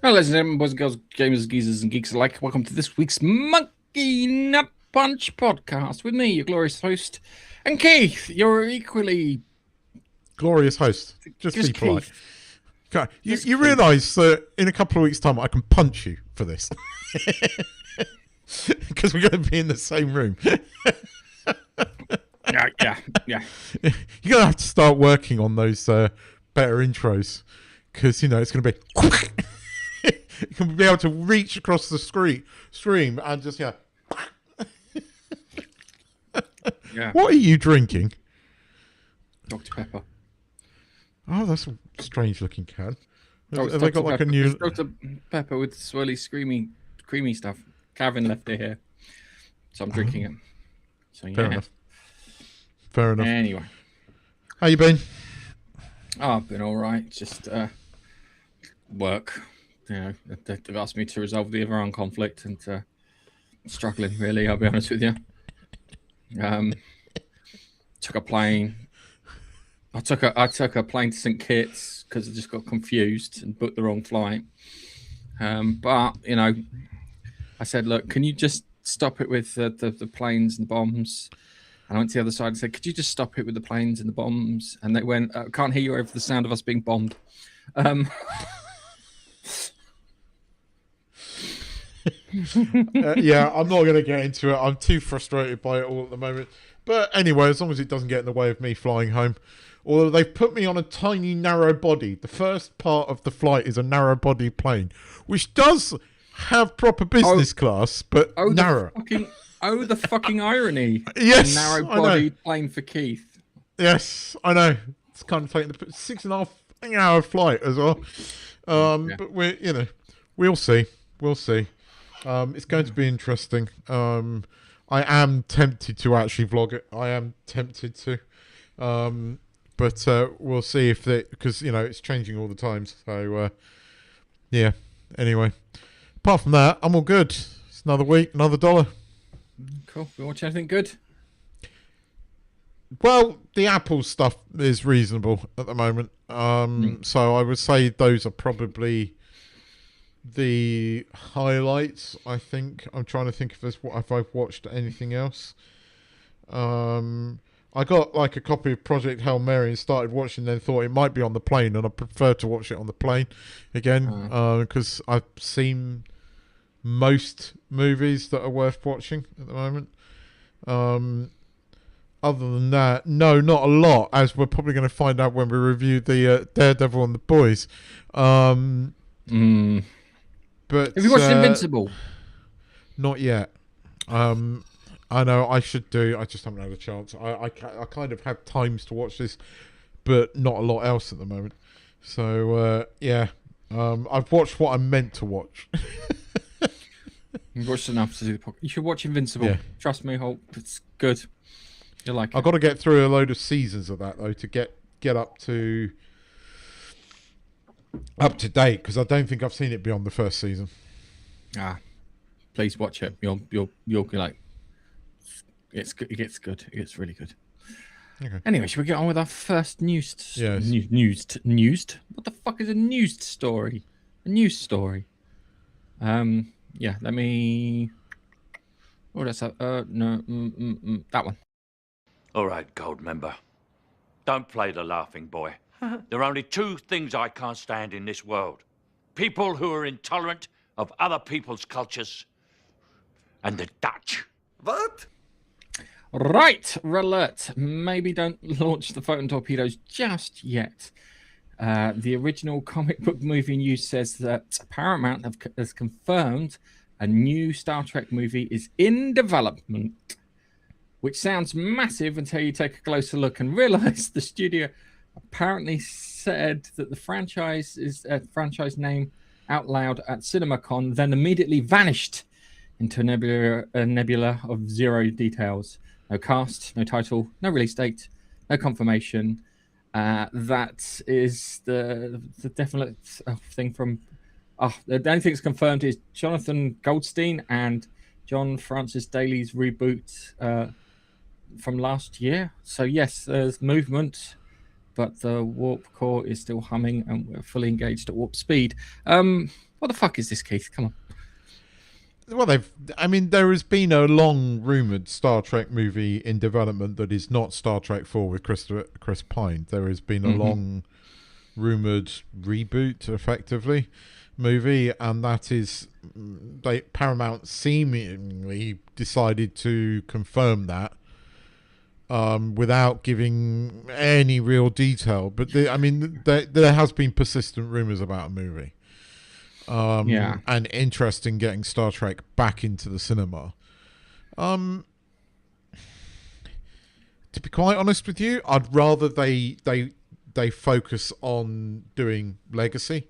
Well, ladies and gentlemen, boys and girls, gamers, geezers, and geeks alike, welcome to this week's Monkey Nut Punch podcast with me, your glorious host, and Keith, your equally glorious host. Just be polite. Keith. Okay. You realise that in a couple of weeks' time I can punch you for this. Because we're going to be in the same room. Yeah. You're going to have to start working on those better intros. Because, it's going to be... You can be able to reach across the stream and just, yeah. What are you drinking? Dr. Pepper. Oh, that's a strange looking can. Have they got like a new... Dr. Pepper with swirly, creamy stuff. Calvin left it here. So I'm drinking it. So yeah. Fair enough. Anyway. How you been? Oh, I've been all right. Just work. They've asked me to resolve the Iran conflict and struggling, really, I'll be honest with you. Took a plane. I took a plane to St. Kitts because I just got confused and booked the wrong flight. But, I said, look, can you just stop it with the planes and the bombs? And I went to the other side and said, could you just stop it with the planes and the bombs? And they went, can't hear you over the sound of us being bombed. Yeah, I'm not going to get into it. I'm too frustrated by it all at the moment. But anyway, as long as it doesn't get in the way of me flying home. Although they've put me on a tiny, narrow body. The first part of the flight is a narrow body plane, which does have proper business class, but narrow. The fucking irony. Yes, a narrow body plane for Keith. Yes, I know. It's kind of taking the 6.5 hour flight as well. But we'll see. We'll see. It's going to be interesting. I am tempted to actually vlog it. I am tempted to. But we'll see if because it's changing all the time. So yeah. Anyway, apart from that, I'm all good. It's another week, another $1. Cool. You watch anything good? Well, the Apple stuff is reasonable at the moment. So I would say those are probably the highlights. I think I'm trying to think if I've watched anything else. I got like a copy of Project Hail Mary and started watching, then thought it might be on the plane, and I prefer to watch it on the plane again because I've seen most movies that are worth watching at the moment. Other than that, no, not a lot, as we're probably going to find out when we review the Daredevil and the Boys. But have you watched Invincible? Not yet. I know I should do. I just haven't had a chance. I kind of have times to watch this, but not a lot else at the moment. So yeah, I've watched what I'm meant to watch. You've watched enough to do the podcast. You should watch Invincible. Yeah. Trust me, Holt. It's good. You'll like it. I've got to get through a load of seasons of that though to get up to date, because I don't think I've seen it beyond the first season. Please watch it. You'll like. It gets good. It gets really good. Okay. Anyway, should we get on with our first news? Yes. News? What the fuck is a news story? A news story. Yeah. Let me. Oh, that's no. That one. All right, Gold Member. Don't play the laughing boy. There are only two things I can't stand in this world: people who are intolerant of other people's cultures, and the Dutch. What? Right, alert. Maybe don't launch the photon torpedoes just yet. The original comic book movie news says that Paramount has confirmed a new Star Trek movie is in development, which sounds massive until you take a closer look and realize the studio apparently said that the franchise is a franchise name out loud at CinemaCon, then immediately vanished into a nebula of zero details. No cast, no title, no release date, no confirmation. That is the definite thing from... the only thing that's confirmed is Jonathan Goldstein and John Francis Daly's reboot from last year. So yes, there's movement, but the warp core is still humming and we're fully engaged at warp speed. What What the fuck is this, Keith? Come on. Well, there has been a long rumored Star Trek movie in development that is not Star Trek 4 with Chris Pine. There has been a long rumored reboot, effectively, movie, and that is Paramount seemingly decided to confirm that without giving any real detail. But there has been persistent rumors about a movie. And interest in getting Star Trek back into the cinema. To be quite honest with you, I'd rather they focus on doing Legacy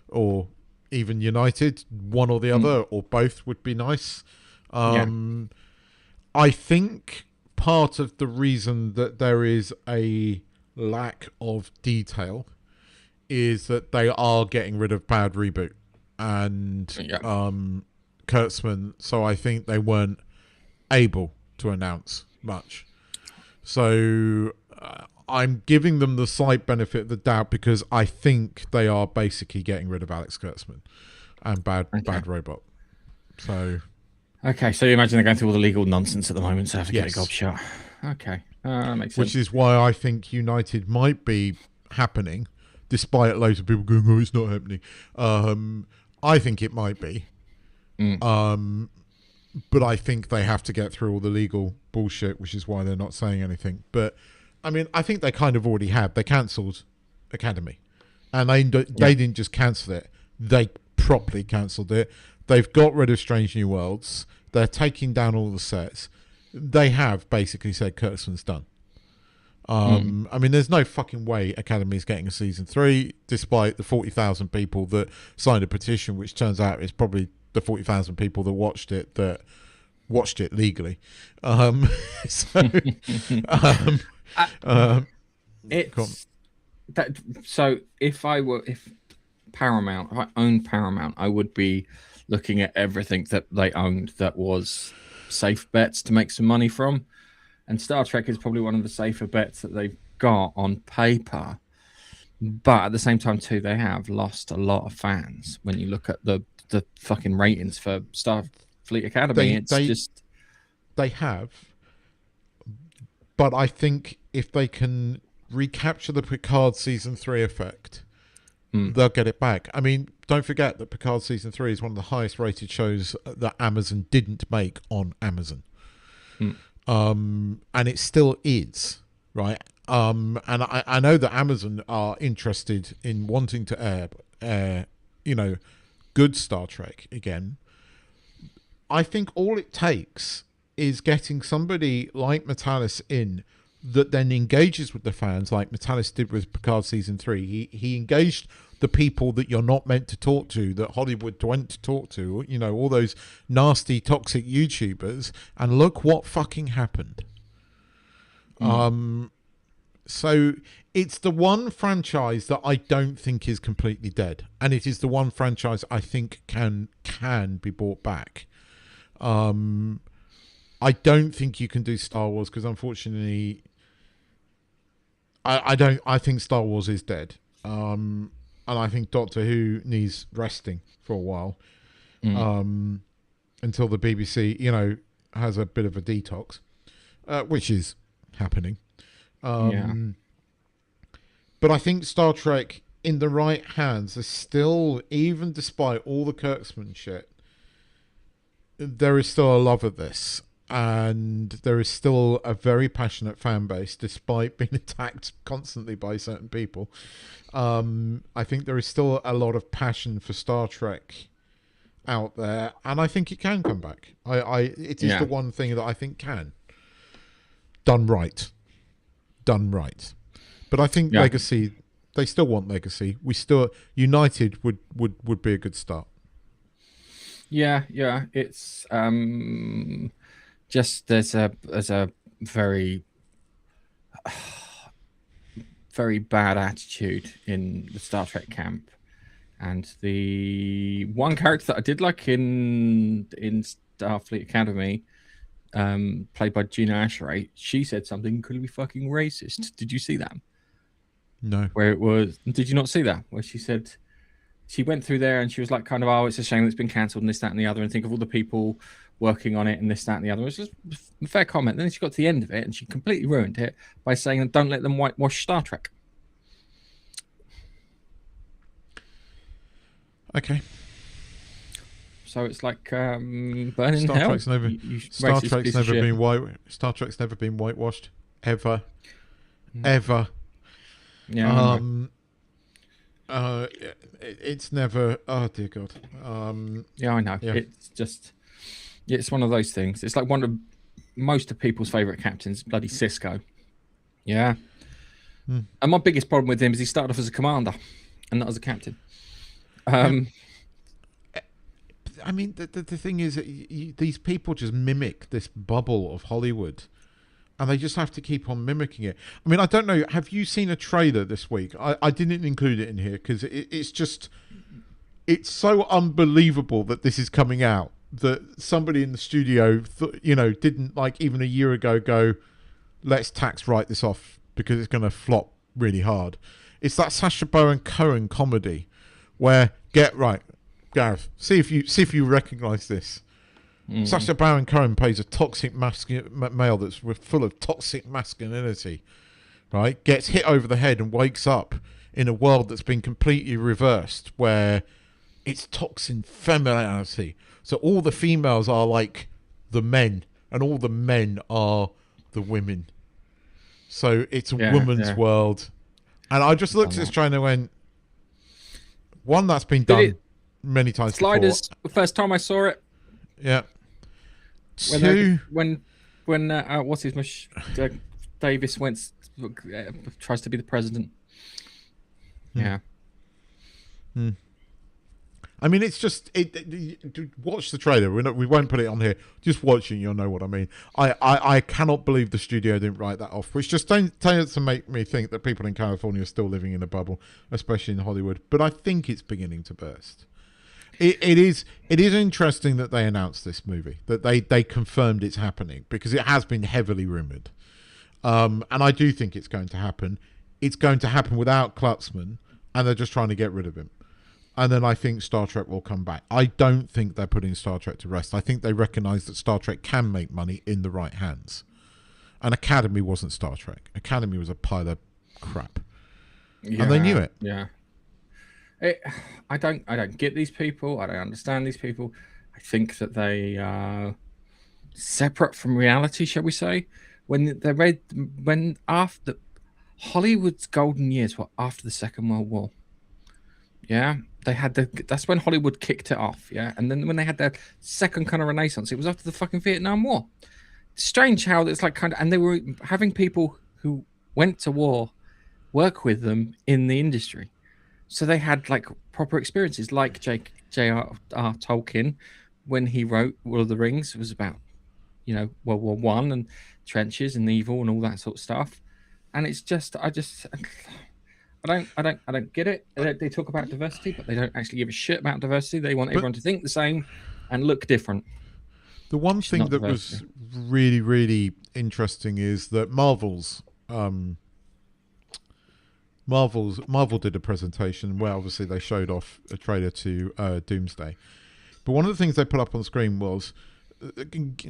or even United, one or the other, or both would be nice. I think part of the reason that there is a lack of detail is that they are getting rid of Bad Reboot and Kurtzman, so I think they weren't able to announce much. So I'm giving them the slight benefit of the doubt because I think they are basically getting rid of Alex Kurtzman and Bad Robot. So so you imagine they're going through all the legal nonsense at the moment, so they have to get a gob shot. Okay, that makes sense. Which is why I think United might be happening, despite loads of people going, "Oh, it's not happening." I think it might be. But I think they have to get through all the legal bullshit, which is why they're not saying anything. But I mean, I think they kind of already have. They cancelled Academy, and they didn't just cancel it; they properly cancelled it. They've got rid of Strange New Worlds. They're taking down all the sets. They have basically said Kurtzman's done. I mean, there's no fucking way Academy's getting a season 3, despite the 40,000 people that signed a petition, which turns out is probably the 40,000 people that watched it legally. So if I owned Paramount, I would be looking at everything that they owned that was safe bets to make some money from. And Star Trek is probably one of the safer bets that they've got on paper. But at the same time, too, they have lost a lot of fans. When you look at the fucking ratings for Starfleet Academy, they have. But I think if they can recapture the Picard Season 3 effect, they'll get it back. I mean, don't forget that Picard Season 3 is one of the highest rated shows that Amazon didn't make on Amazon. And it still is, right? And I know that Amazon are interested in wanting to air, good Star Trek again. I think all it takes is getting somebody like Metalis in that then engages with the fans, like Metalis did with Picard Season 3. He engaged the people that you're not meant to talk to, that Hollywood went to talk to, all those nasty, toxic YouTubers, and look what fucking happened. So it's the one franchise that I don't think is completely dead, and it is the one franchise I think can be brought back. I don't think you can do Star Wars because, unfortunately, I think Star Wars is dead. And I think Doctor Who needs resting for a while until the BBC, has a bit of a detox, which is happening. But I think Star Trek, in the right hands, is still, even despite all the Kurtzman shit, there is still a love of this. And there is still a very passionate fan base, despite being attacked constantly by certain people. I think there is still a lot of passion for Star Trek out there, and I think it can come back. It is the one thing that I think can. Done right. But I think Legacy, they still want Legacy. United would be a good start. Yeah. It's just there's a very very bad attitude in the Star Trek camp, and the one character that I did like in Starfleet Academy, played by Gina Asheray, she said something incredibly fucking racist. Did you see that? No. Where it was, did you not see that? Where she said she went through there and she was like, kind of, oh, it's a shame it's been cancelled and this, that, and the other, and think of all the people working on it and this, that, and the other. It was just a fair comment. Then she got to the end of it and she completely ruined it by saying, "Don't let them whitewash Star Trek." Okay. So it's like burning Star hell. Trek's never been whitewashed ever. Ever. Yeah. It's never. Oh dear God. Yeah, I know. Yeah. It's one of those things. It's like one of most of people's favorite captains, bloody Cisco. Yeah. And my biggest problem with him is he started off as a commander and not as a captain. I mean, the thing is that these people just mimic this bubble of Hollywood, and they just have to keep on mimicking it. I mean, I don't know. Have you seen a trailer this week? I didn't include it in here because it's so unbelievable that this is coming out, that somebody in the studio, didn't like even a year ago go, let's tax write this off because it's going to flop really hard. It's that Sacha Baron Cohen comedy where, get right, Gareth, see if you recognise this. Sacha Baron Cohen plays a toxic male that's full of toxic masculinity, right? Gets hit over the head and wakes up in a world that's been completely reversed, where it's toxic femininity. So all the females are like the men, and all the men are the women. So it's a woman's world. And I just looked at this trailer and went, one, that's been done many times Sliders, before. the first time I saw it. Yeah. Two. When what's his Davis tries to be the president. Yeah. I mean, it's just watch the trailer. We won't put it on here. Just watching, you'll know what I mean. I cannot believe the studio didn't write that off, which just tends to make me think that people in California are still living in a bubble, especially in Hollywood. But I think it's beginning to burst. It is interesting that they announced this movie, that they confirmed it's happening, because it has been heavily rumored. And I do think it's going to happen. It's going to happen without Klutzman, and they're just trying to get rid of him. And then I think Star Trek will come back. I don't think they're putting Star Trek to rest. I think they recognise that Star Trek can make money in the right hands. And Academy wasn't Star Trek. Academy was a pile of crap. Yeah, and they knew it. Yeah. I don't get these people. I don't understand these people. I think that they are separate from reality, shall we say? When after Hollywood's golden years were after the Second World War. Yeah, they had that's when Hollywood kicked it off. Yeah, and then when they had their second kind of renaissance, it was after the fucking Vietnam War. Strange how it's like and they were having people who went to war work with them in the industry, so they had like proper experiences. Like J.R.R. Tolkien, when he wrote Lord of the Rings, it was about World War One and trenches and evil and all that sort of stuff. And it's just I don't get it. They talk about diversity, but they don't actually give a shit about diversity. They want everyone to think the same and look different. The one thing that was really, really interesting is that Marvel did a presentation where obviously they showed off a trailer to Doomsday. But one of the things they put up on screen was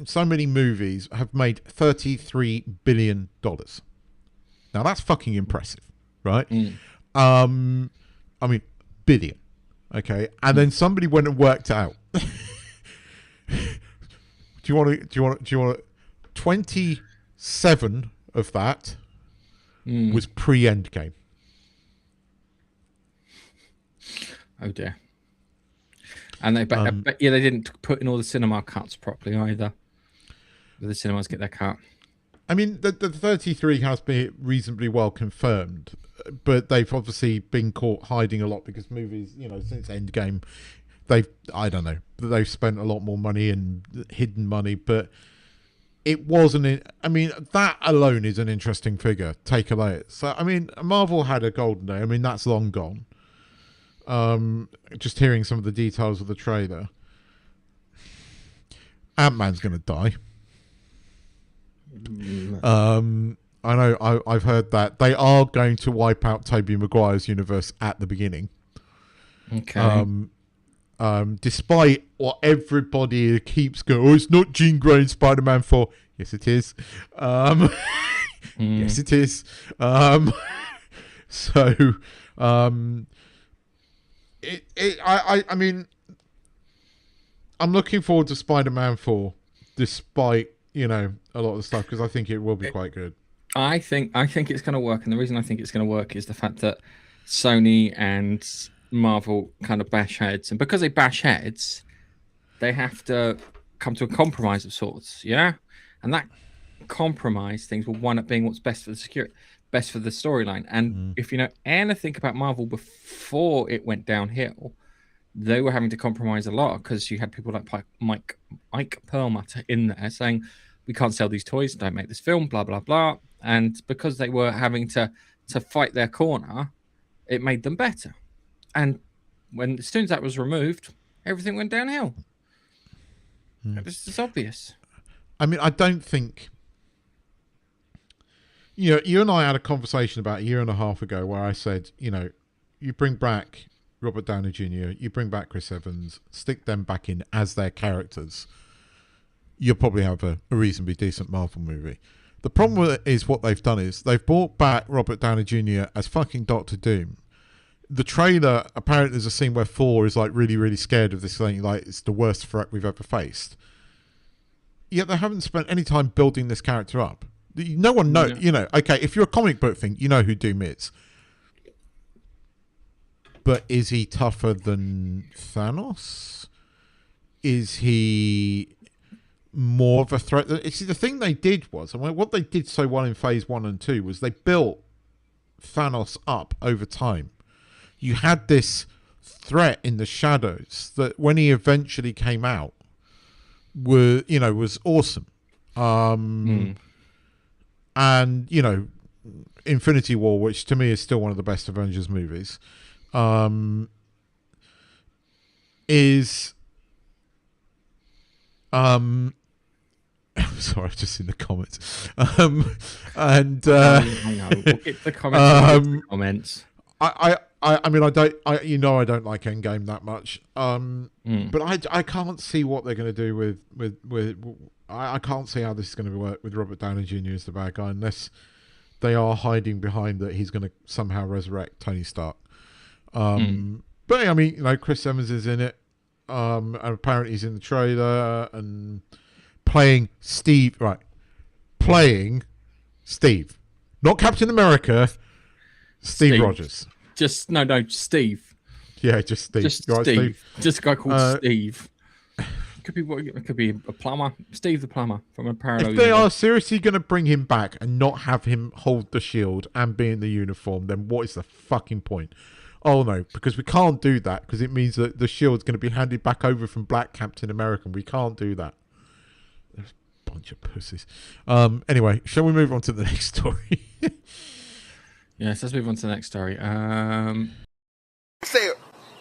so many movies have made $33 billion. Now that's fucking impressive. Right? I mean, billion. Okay. And then somebody went and worked out. Do you want to 27 of that was pre-Endgame. Oh dear. And they they didn't put in all the cinema cuts properly either. The cinemas get their cut. I mean, the 33 has been reasonably well confirmed, but they've obviously been caught hiding a lot because movies, since Endgame, they've spent a lot more money and hidden money, but it wasn't. I mean, that alone is an interesting figure. Take away. So, I mean, Marvel had a golden day. I mean, that's long gone. Just hearing some of the details of the trailer, Ant-Man's going to die. I know. I've heard that they are going to wipe out Tobey Maguire's universe at the beginning. Okay. Despite what everybody keeps going, oh, it's not Jean Grey in Spider-Man 4. Yes, it is. Yes, it is. So, I mean, I'm looking forward to Spider-Man 4, despite, a lot of the stuff, because I think it will be quite good. I think it's going to work, and the reason I think it's going to work is the fact that Sony and Marvel kind of bash heads, and because they bash heads, they have to come to a compromise of sorts, yeah. And that compromise things will wind up being what's best for the best for the storyline. And if you know anything about Marvel before it went downhill, they were having to compromise a lot because you had people like Mike Perlmutter in there saying, "We can't sell these toys, don't make this film, blah blah blah." And because they were having to fight their corner, it made them better. And as soon as that was removed, everything went downhill. It's just obvious. I mean, I don't think. You and I had a conversation about a year and a half ago where I said, you bring back Robert Downey Jr., you bring back Chris Evans, stick them back in as their characters, you'll probably have a reasonably decent Marvel movie. The problem with it is what they've done is they've brought back Robert Downey Jr. as fucking Doctor Doom. The trailer, apparently there's a scene where Thor is like really, really scared of this thing, like it's the worst threat we've ever faced. Yet they haven't spent any time building this character up. No one knows, okay, if you're a comic book thing, you know who Doom is. But is he tougher than Thanos? Is he more of a threat? See, the thing they did was, what they did so well in Phase 1 and 2 was they built Thanos up over time. You had this threat in the shadows that when he eventually came out, was awesome. And, Infinity War, which to me is still one of the best Avengers movies, is... sorry, I've just seen the comments. I know. We'll get the comments. I mean, I don't like Endgame that much. But I can't see what they're going to do with I can't see how this is going to work with Robert Downey Jr. as the bad guy unless they are hiding behind that he's going to somehow resurrect Tony Stark. But I mean, Chris Evans is in it, and apparently he's in the trailer and playing Steve. Right, playing Steve, not Captain America. Steve Rogers. No, Steve. Yeah, just Steve. Just right, Steve. Just a guy called Steve. Could be a plumber. Steve the plumber from a parallel. If they are seriously going to bring him back and not have him hold the shield and be in the uniform, then what is the fucking point? Oh no, because we can't do that because it means that the shield's going to be handed back over from Black Captain America. We can't do that. There's a bunch of pussies. Anyway, shall we move on to the next story? Yes, let's move on to the next story. Say,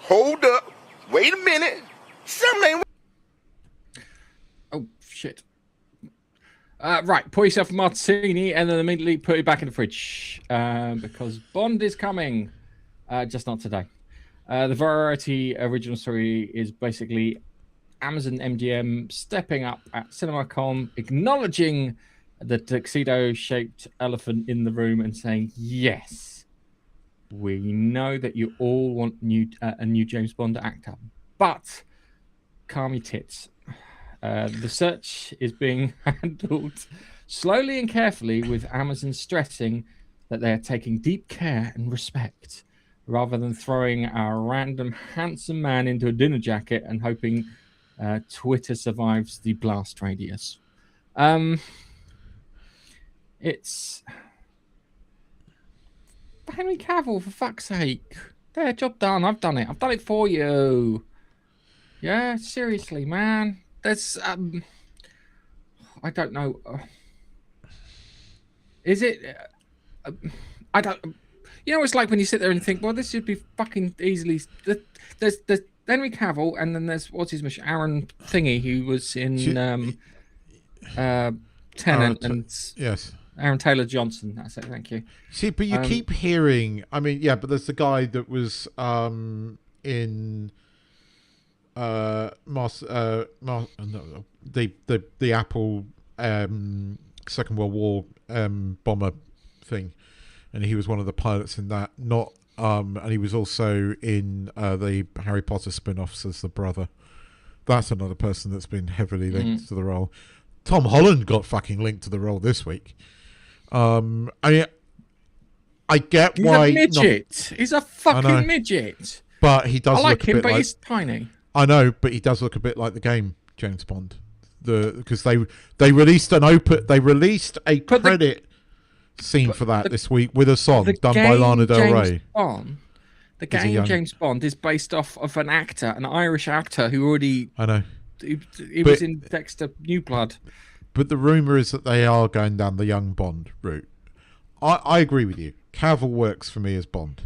hold up, wait a minute, something ain't. Oh shit! Right, pour yourself a martini and then immediately put it back in the fridge because Bond is coming. Just not today. The Variety original story is basically Amazon MGM stepping up at CinemaCon, acknowledging the tuxedo-shaped elephant in the room and saying, yes, we know that you all want a new James Bond actor, but calm your tits. The search is being handled slowly and carefully, with Amazon stressing that they are taking deep care and respect rather than throwing a random handsome man into a dinner jacket and hoping Twitter survives the blast radius. It's Henry Cavill, for fuck's sake. There, job done. I've done it. I've done it for you. Yeah, seriously, man. There's I don't know. Is it? I don't. It's like when you sit there and think, well, this should be fucking easily. There's Henry Cavill, and then there's what's his mission, Aaron Thingy, who was in Tenet, and yes. Aaron Taylor Johnson. That's it. Thank you. See, but you keep hearing. I mean, yeah, but there's the guy that was in the Apple Second World War bomber thing, and he was one of the pilots in that. And he was also in the Harry Potter spin-offs as the brother. That's another person that's been heavily linked to the role. Tom Holland got fucking linked to the role this week. I mean, I get why. He's a midget. He's a fucking midget. But he does. I like look a him, bit but like, he's tiny. I know, but he does look a bit like the game James Bond. Because they released a credit scene for that this week with a song done by Lana Del Rey. The game James Bond is based off of an Irish actor who already. I know. He was in Dexter New Blood. But the rumor is that they are going down the young Bond route. I agree with you. Cavill works for me as Bond.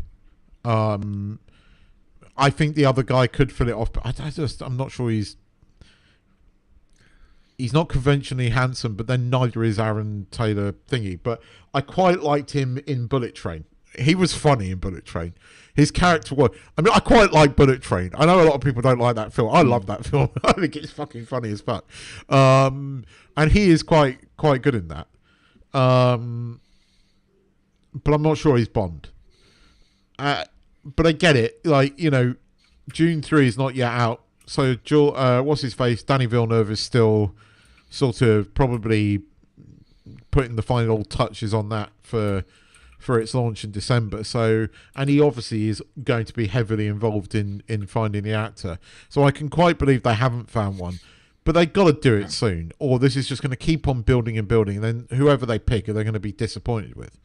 I think the other guy could fill it off, but I'm not sure he's not conventionally handsome, but then neither is Aaron Taylor thingy. But I quite liked him in Bullet Train. He was funny in Bullet Train. His character was... I mean, I quite like Bullet Train. I know a lot of people don't like that film. I love that film. I think it's fucking funny as fuck. And he is quite good in that. But I'm not sure he's Bond. But I get it. Like, you know, June 3 is not yet out. So, what's his face? Danny Villeneuve is still sort of probably putting the final touches on that for its launch in December. So, and he obviously is going to be heavily involved in finding the actor. So I can quite believe they haven't found one. But they've got to do it soon, or this is just going to keep on building and building, and then whoever they pick, they're going to be disappointed with.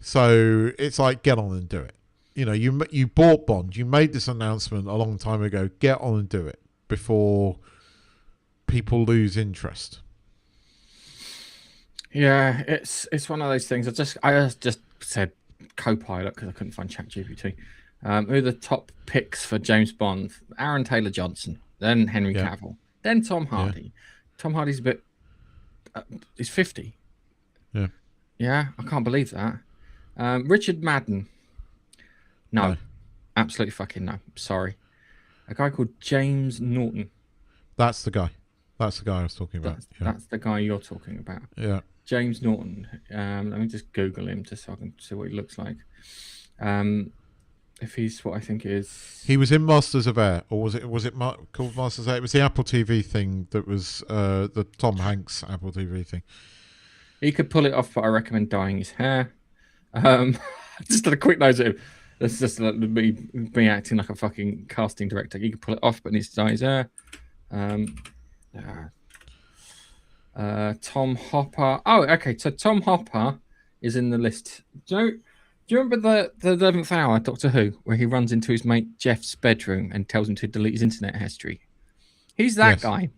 So it's like, get on and do it. You know, you bought Bond. You made this announcement a long time ago. Get on and do it before people lose interest. Yeah, it's one of those things. I just said Copilot because I couldn't find ChatGPT. Who are the top picks for James Bond? Aaron Taylor Johnson, then Henry Cavill, then Tom Hardy. Yeah. Tom Hardy's a bit. He's 50. Yeah. Yeah, I can't believe that. Richard Madden. No, absolutely fucking no. Sorry. A guy called James Norton. That's the guy. That's the guy I was talking about. That's the guy you're talking about. Yeah. James Norton. Let me just Google him just so I can see what he looks like. If he's what I think is... He was in Masters of Air, or was it called Masters of Air? It was the Apple TV thing that was the Tom Hanks Apple TV thing. He could pull it off, but I recommend dyeing his hair. Just a quick note of him. That's just me acting like a fucking casting director. He could pull it off, but needs to dye his hair. Tom Hopper. Oh, okay. So Tom Hopper is in the list. Do you remember the 11th hour Doctor Who, where he runs into his mate Jeff's bedroom and tells him to delete his internet history? He's that guy.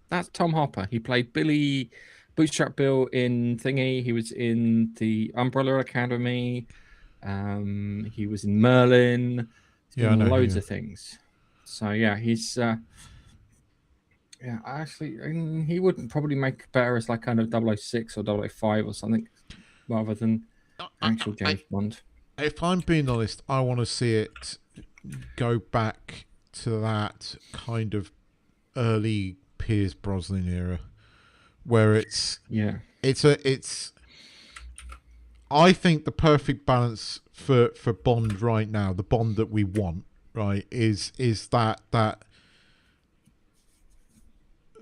That's Tom Hopper. He played Billy Bootstrap Bill in Thingy. He was in the Umbrella Academy. He was in Merlin. He's been in loads of things. So yeah, he's actually he would probably make better as like kind of 006 or 005 or something rather than actual James Bond. If I'm being honest, I want to see it go back to that kind of early Pierce Brosnan era where it's I think the perfect balance for Bond right now, the Bond that we want, right, is that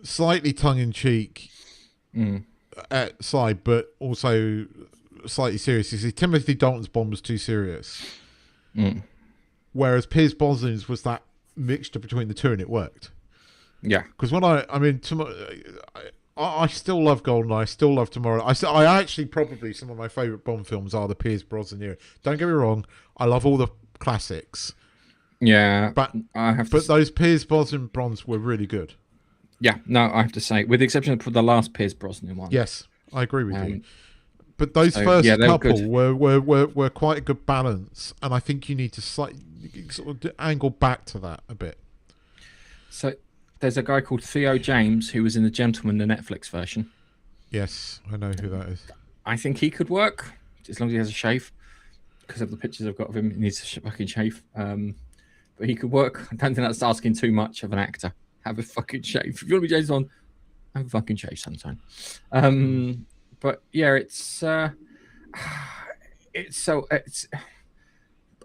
slightly tongue-in-cheek side, but also slightly serious. You see, Timothy Dalton's Bond was too serious, whereas Pierce Brosnan's was that mixture between the two, and it worked. Yeah, because when I still love GoldenEye. I still love Tomorrow. I actually probably some of my favourite Bond films are the Pierce Brosnan era. Don't get me wrong. I love all the classics. Yeah, but those Pierce Brosnan Bonds were really good. Yeah, no, I have to say, with the exception of the last Pierce Brosnan one. Yes, I agree with you. But those first couple were quite a good balance, and I think you need to slightly sort of angle back to that a bit. So there's a guy called Theo James who was in The Gentleman, the Netflix version. Yes, I know who that is. I think he could work as long as he has a shave. Because of the pictures I've got of him, he needs a fucking shave. but he could work. I don't think that's asking too much of an actor. Have a fucking shave. If you want to be James Bond, have a fucking shave sometime. But yeah, it's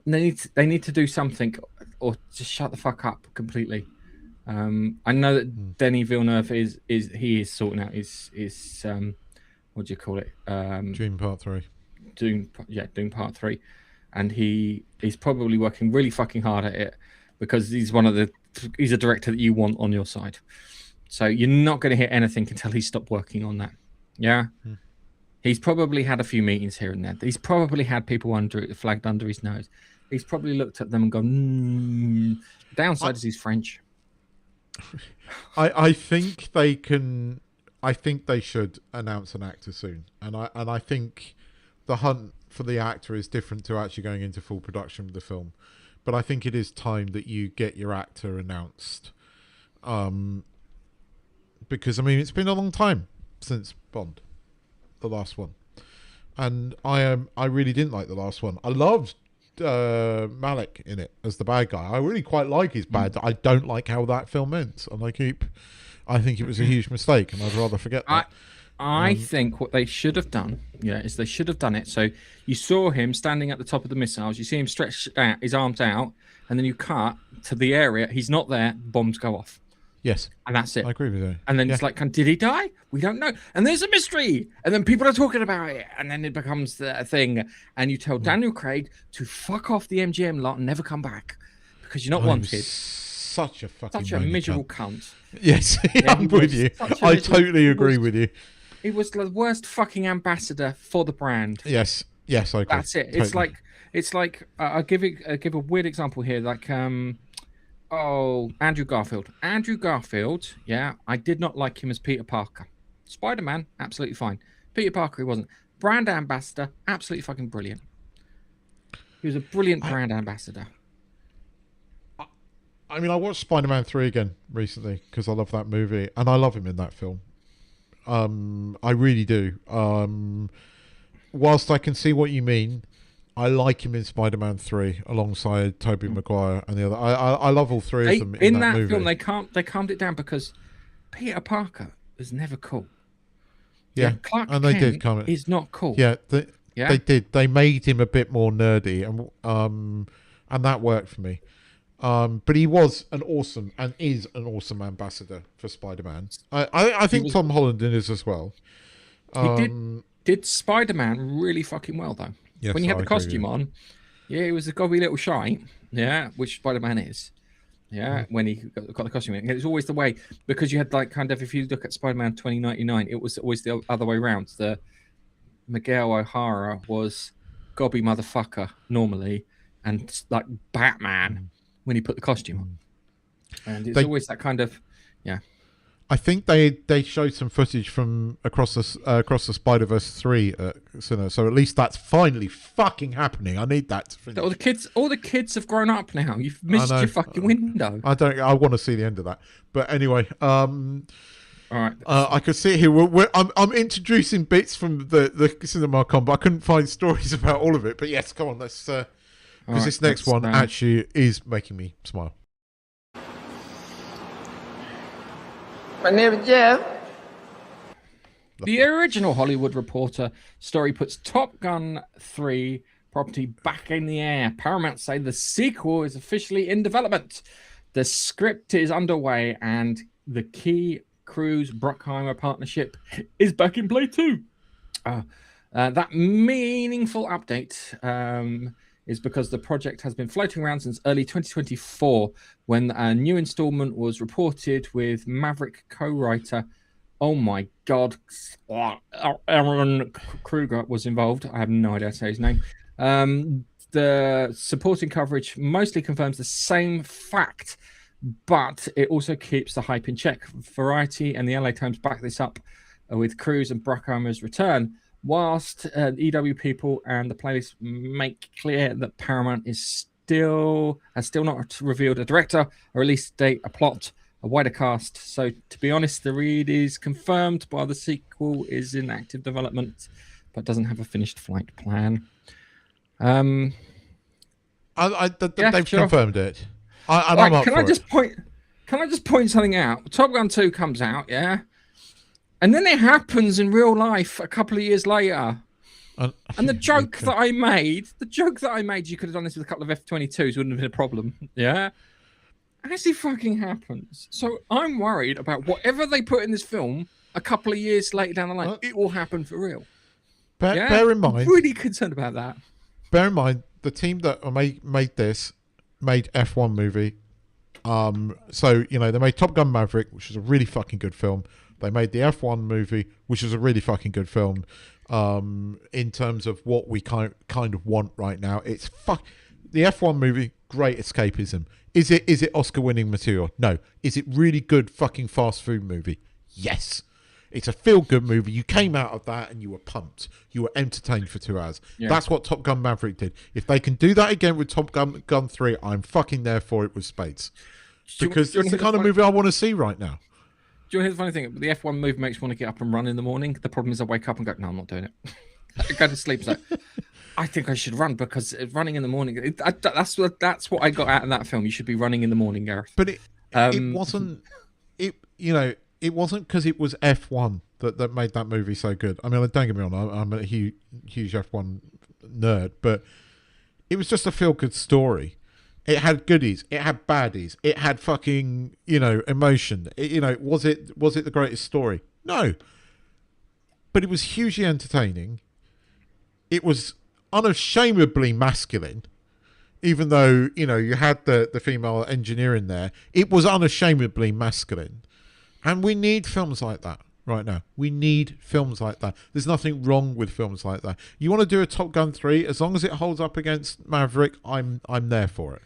they need to do something, or just shut the fuck up completely. I know that Denis Villeneuve is sorting out his what do you call it? Dune Part 3. Dune Part 3, and he's probably working really fucking hard at it because he's a director that you want on your side. So you're not going to hear anything until he stopped working on that. Yeah. He's probably had a few meetings here and there. He's probably had people flagged under his nose. He's probably looked at them and gone, downside is he's French. I think they can. I think they should announce an actor soon, and I think the hunt for the actor is different to actually going into full production of the film. But I think it is time that you get your actor announced, because I mean it's been a long time since Bond, the last one, and I really didn't like the last one. I loved Malik in it as the bad guy. I really quite like his bad. I don't like how that film ends, and I think it was a huge mistake, and I'd rather forget that. I think what they should have done, is they should have done it. So you saw him standing at the top of the missiles. You see him stretch out his arms out, and then you cut to the area. He's not there. Bombs go off. Yes, and that's it. I agree with you. And then it's like, did he die? We don't know. And there's a mystery. And then people are talking about it, and then it becomes a thing. And you tell Daniel Craig to fuck off the MGM lot and never come back because you're not wanted. Such a miserable cunt. Yes, I'm with you. I totally agree with you. He was the worst fucking ambassador for the brand. Yes, I agree. That's it. Totally. It's like I'll give a weird example here. Like Andrew Garfield. Andrew Garfield. Yeah, I did not like him as Peter Parker. Spider-Man, absolutely fine. Peter Parker, he wasn't. Brand ambassador, absolutely fucking brilliant. He was a brilliant brand ambassador. I mean, I watched Spider-Man 3 again recently because I love that movie, and I love him in that film. I really do. Whilst I can see what you mean, I like him in Spider-Man 3 alongside Tobey Maguire and the other. I love all three of them in that movie. Film. They calmed it down because Peter Parker was never cool. Yeah, Clark and they Kent did come. Is not cool. Yeah, they did. They made him a bit more nerdy, and that worked for me. But he was an awesome and is an awesome ambassador for Spider-Man. I think Tom Holland is as well. He did Spider-Man really fucking well though. Yes, when you had the costume on, he was a gobby little shite, which Spider-Man is. When he got the costume in. It's always the way, because you had like kind of, if you look at Spider-Man 2099, it was always the other way around. The Miguel O'Hara was gobby motherfucker normally, and like Batman when he put the costume on. And it's always that kind of, I think they showed some footage from across the Spider-Verse 3 at cinema, so at least that's finally fucking happening. I need that to finish. All the kids have grown up now. You've missed your fucking window. I want to see the end of that. But anyway, all right. I could see it here. I'm introducing bits from the cinema con, but I couldn't find stories about all of it. But yes, come on, let's because this next one actually is making me smile. My name is Jeff. The original Hollywood Reporter story puts Top Gun 3 property back in the air. Paramount say the sequel is officially in development. The script is underway, and the key Cruise Bruckheimer partnership is back in play too. That meaningful update is because the project has been floating around since early 2024, when a new installment was reported with Maverick co-writer, oh my god, Aaron Kruger was involved. I have no idea how to say his name. The supporting coverage mostly confirms the same fact, but it also keeps the hype in check. Variety and the LA Times back this up with Cruise and Bruckheimer's return, whilst EW people and the playlist make clear that Paramount has still not revealed a director, a release date, a plot, a wider cast. So to be honest, the read is confirmed, while the sequel is in active development but doesn't have a finished flight plan. They've confirmed it. I'm Right, up can for I just point? Can I just point something out? Top Gun 2 comes out, yeah, and then it happens in real life a couple of years later. it. And the joke that I made, you could have done this with a couple of F-22s, wouldn't have been a problem. Yeah, actually fucking happens. So I'm worried about whatever they put in this film a couple of years later down the line. It will happen for real. Bear in mind, I'm really concerned about that. Bear in mind, the team that made this made F1 movie. So they made Top Gun Maverick, which is a really fucking good film. They made the F1 movie, which is a really fucking good film. In terms of what we kind of want right now, it's the F1 movie, great escapism. Is it Oscar-winning material? No. Is it really good fucking fast food movie? Yes. It's a feel-good movie. You came out of that and you were pumped. You were entertained for 2 hours. Yeah. That's what Top Gun Maverick did. If they can do that again with Top Gun 3, I'm fucking there for it with spades. Because it's the kind of movie I want to see right now. Do you want to hear the funny thing? The F1 movie makes me want to get up and run in the morning. The problem is I wake up and go, no, I'm not doing it. I go to sleep. It's like, I think I should run because running in the morning, that's what I got out of that film. You should be running in the morning, Gareth. But it wasn't, it wasn't because it was F1 that made that movie so good. I mean, don't get me wrong, I'm a huge F1 nerd, but it was just a feel-good story. It had goodies, it had baddies, it had fucking, emotion. Was it the greatest story? No. But it was hugely entertaining. It was unashamedly masculine. Even though, you had the female engineer in there, it was unashamedly masculine. And we need films like that right now. We need films like that. There's nothing wrong with films like that. You want to do a Top Gun 3, as long as it holds up against Maverick, I'm there for it.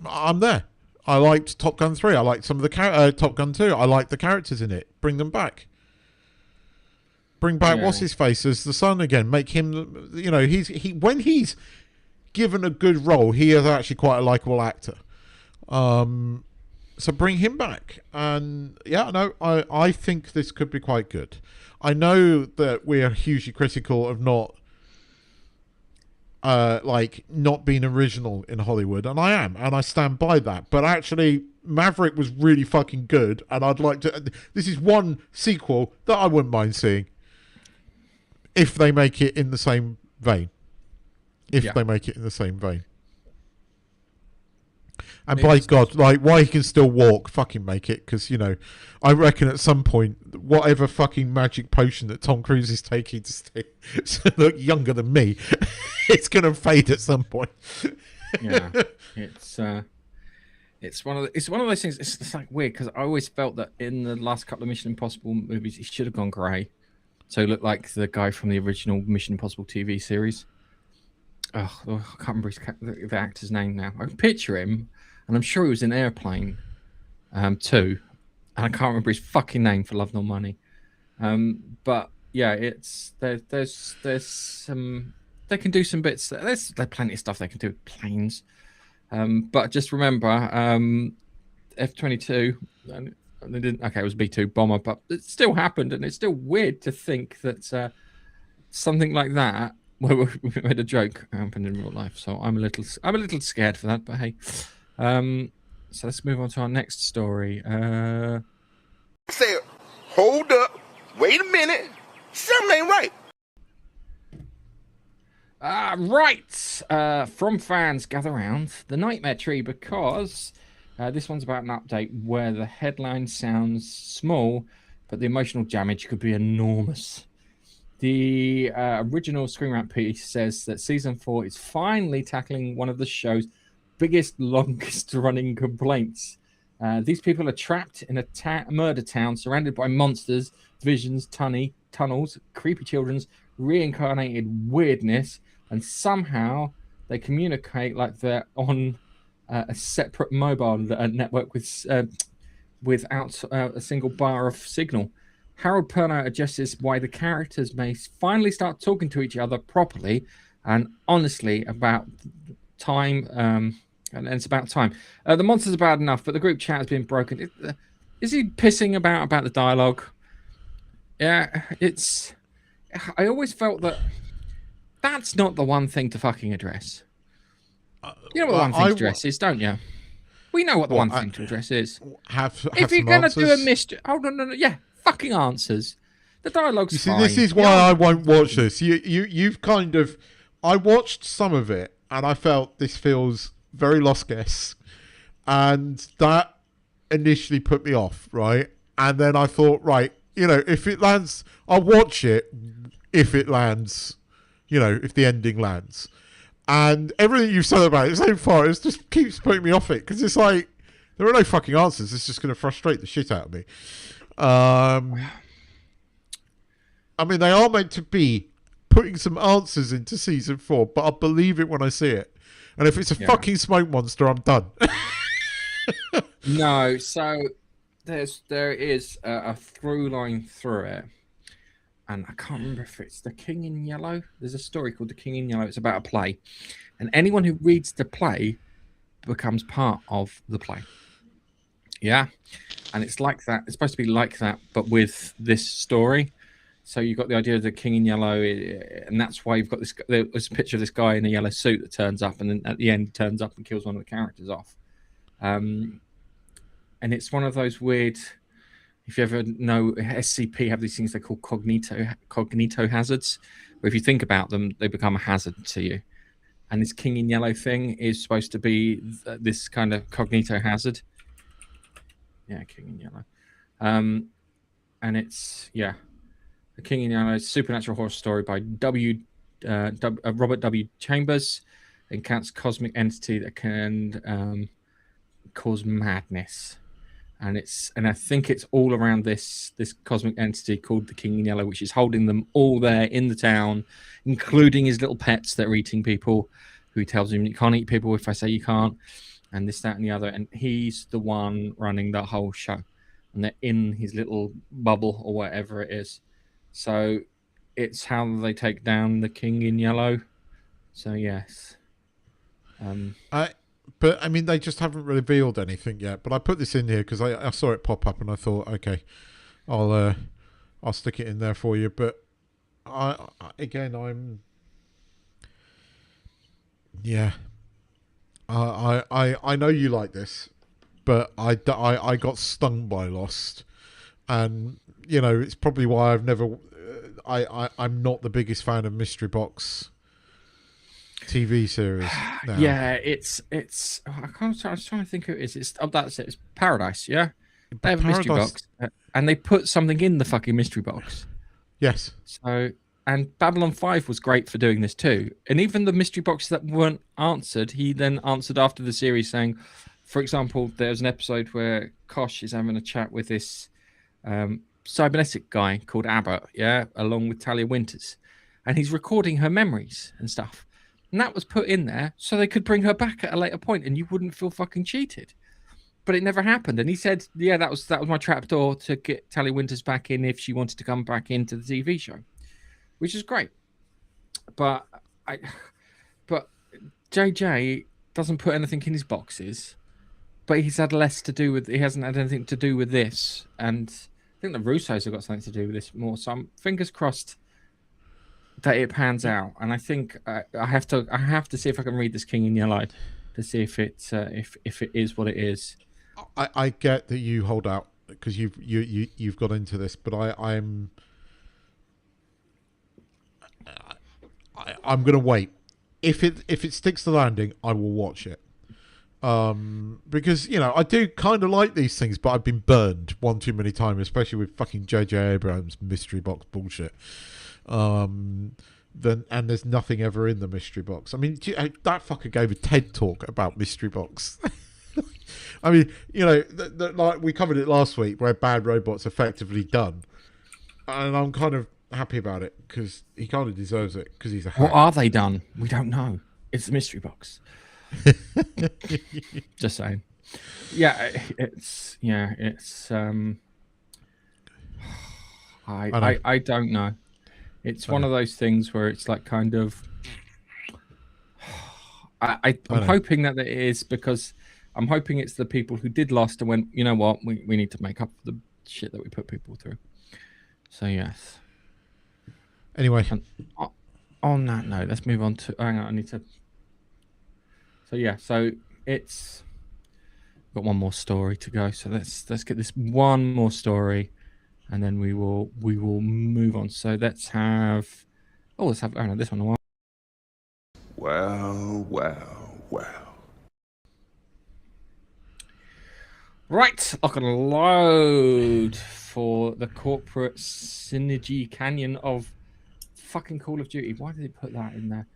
I'm there. I liked Top Gun 3. I liked some of the Top Gun 2. I liked the characters in it. Bring them back. Bring back what's his face as the son again. Make him, when he's given a good role, he is actually quite a likable actor. So bring him back. And I think this could be quite good. I know that we are hugely critical of not being original in Hollywood, and I am, and I stand by that. But actually, Maverick was really fucking good, and I'd like to. This is one sequel that I wouldn't mind seeing if they make it in the same vein. They make it in the same vein. And by God, why he can still walk, fucking make it, because I reckon at some point, whatever fucking magic potion that Tom Cruise is taking to look younger than me, it's gonna fade at some point. Yeah, it's one of those things. It's like weird because I always felt that in the last couple of Mission Impossible movies, he should have gone grey, so he looked like the guy from the original Mission Impossible TV series. Oh, I can't remember the actor's name now. I can picture him. And I'm sure he was in Airplane, too. And I can't remember his fucking name for love nor money. But yeah, there's some they can do some bits. There's plenty of stuff they can do with planes. But just remember, F-22. They didn't. Okay, it was a B-2 bomber, but it still happened, and it's still weird to think that something like that. Well, we made a joke happened in real life, so I'm a little scared for that. But hey. So let's move on to our next story. Say, hold up, wait a minute, something ain't right. Right. From fans gather round the Nightmare Tree because this one's about an update where the headline sounds small, but the emotional damage could be enormous. The original Screen Rant piece says that season 4 is finally tackling one of the show's biggest, longest running complaints. These people are trapped in a murder town surrounded by monsters, visions, tunnels, creepy children's reincarnated weirdness, and somehow they communicate like they're on a separate mobile network without a single bar of signal. Harold Perrineau addresses why the characters may finally start talking to each other properly and honestly about time. And it's about time. The monsters are bad enough, but the group chat has been broken. Is he pissing about the dialogue? Yeah, it's... I always felt that that's not the one thing to fucking address. You know what the one thing to address is, don't you? We know what the one thing to address is. If you're going to do a mystery... Oh, no. Yeah, fucking answers. The dialogue's fine. You see, this is why I won't watch this. You've kind of... I watched some of it, and I felt this feels very Lost Guess. And that initially put me off, right? And then I thought, right, if it lands... I'll watch it if it lands, if the ending lands. And everything you've said about it so far, it just keeps putting me off it. Because it's like, there are no fucking answers. It's just going to frustrate the shit out of me. I mean, they are meant to be putting some answers into season 4, but I'll believe it when I see it. And if it's a fucking smoke monster, I'm done. No, so there is a through line through it. And I can't remember if it's The King in Yellow. There's a story called The King in Yellow. It's about a play. And anyone who reads the play becomes part of the play. Yeah. And it's like that. It's supposed to be like that, but with this story. So you've got the idea of The King in Yellow. And that's why you've got this. There's a picture of this guy in a yellow suit that turns up. And then at the end, he turns up and kills one of the characters off. And it's one of those weird... If you ever know, SCP have these things they call cognito hazards, where if you think about them, they become a hazard to you. And this King in Yellow thing is supposed to be this kind of cognito hazard. Yeah, King in Yellow. And it's, The King in Yellow is a supernatural horror story by Robert W. Chambers. It encounters cosmic entity that can cause madness. And I think it's all around this cosmic entity called the King in Yellow, which is holding them all there in the town, including his little pets that are eating people, who he tells him you can't eat people if I say you can't, and this, that, and the other. And he's the one running the whole show. And they're in his little bubble or whatever it is. So it's how they take down the King in Yellow. So yes. But I mean, they just haven't revealed anything yet. But I put this in here because I saw it pop up and I thought, okay, I'll stick it in there for you. But I know you like this, but I got stung by Lost, and it's probably why I've never I'm not the biggest fan of Mystery Box TV series now. Yeah, it's I was trying to think who it is. That's it. It's Paradise. Yeah, they have a mystery box, and they put something in the fucking mystery box. Yes. So, and Babylon 5 was great for doing this too. And even the mystery boxes that weren't answered, he then answered after the series, saying, for example, there's an episode where Kosh is having a chat with this cybernetic guy called Abbott, along with Talia Winters, and he's recording her memories and stuff. And that was put in there so they could bring her back at a later point and you wouldn't feel fucking cheated. But it never happened. And he said, that was my trapdoor to get Talia Winters back in if she wanted to come back into the TV show, which is great. But JJ doesn't put anything in his boxes, but he hasn't had anything to do with this. And I think the Russos have got something to do with this more. So I'm fingers crossed that it pans out, and I think I have to see if I can read this King in Yellow to see if it is what it is. I get that you hold out because you've got into this, but I'm gonna wait. If it sticks the landing, I will watch it. Because I do kind of like these things, but I've been burned one too many times, especially with fucking J.J. Abrams mystery box bullshit. And there's nothing ever in the mystery box. I mean, that fucker gave a TED talk about mystery box. I mean, like we covered it last week, where Bad Robot's effectively done, and I'm kind of happy about it because he kind of deserves it because he's a hack. What are they done? We don't know. It's a mystery box. Just saying. I don't know. It's one of those things where it's like kind of I'm hoping that it is, because I'm hoping it's the people who did Lost and went, you know what, we need to make up for the shit that we put people through. So yes. Anyway, and on that note, let's move on to. Hang on, I need to So it's got one more story to go. So let's get this one more story, and then we will move on. So let's have this one. Well. Right, I can load for the corporate synergy canyon of fucking Call of Duty. Why did they put that in there?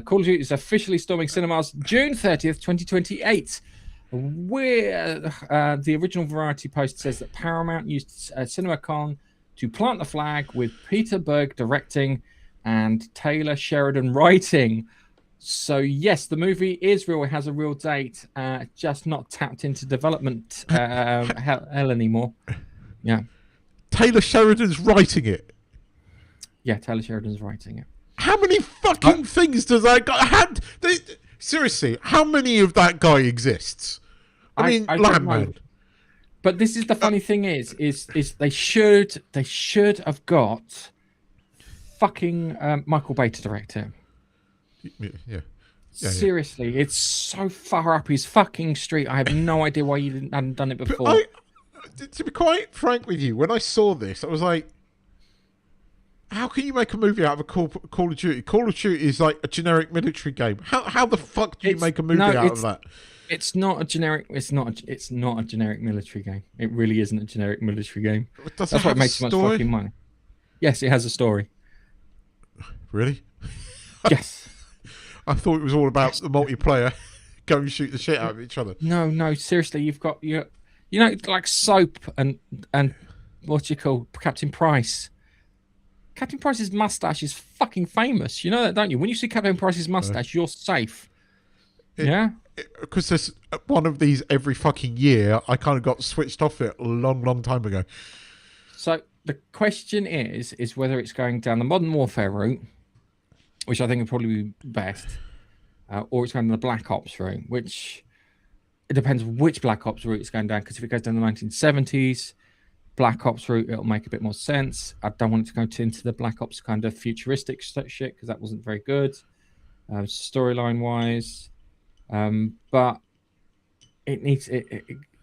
Call of Duty is officially storming cinemas June 30th, 2028. Where the original Variety post says that Paramount used CinemaCon to plant the flag with Peter Berg directing and Taylor Sheridan writing. So yes, the movie is real. It has a real date, just not tapped into development hell anymore. Yeah. Taylor Sheridan's writing it. Yeah, Taylor Sheridan's writing it. How many fucking things does that guy have? Seriously, how many of that guy exists? I mean, Landman. But this is the funny thing is they should have got fucking Michael Bay to direct it. Yeah. Seriously, it's so far up his fucking street. I have no idea why you hadn't done it before. To be quite frank with you, when I saw this, I was like, how can you make a movie out of a Call of Duty? Call of Duty is like a generic military game. How the fuck do you make a movie out of that? It's not a generic. It's not a generic military game. It really isn't a generic military game. That's why it makes so much fucking money. Yes, it has a story. Really? Yes. I thought it was all about the multiplayer. Go and shoot the shit out of each other. No, seriously, you've got you know, like Soap and what do you call Captain Price. Captain Price's mustache is fucking famous. You know that, don't you? When you see Captain Price's mustache, you're safe. Because there's one of these every fucking year. I kind of got switched off it a long time ago. So the question is whether it's going down the Modern Warfare route, which I think would probably be best, or it's going down the Black Ops route, which it depends which Black Ops route it's going down, because if it goes down the 1970s Black Ops route, it'll make a bit more sense. I don't want it to go into the Black Ops kind of futuristic shit, because that wasn't very good storyline wise. But it needs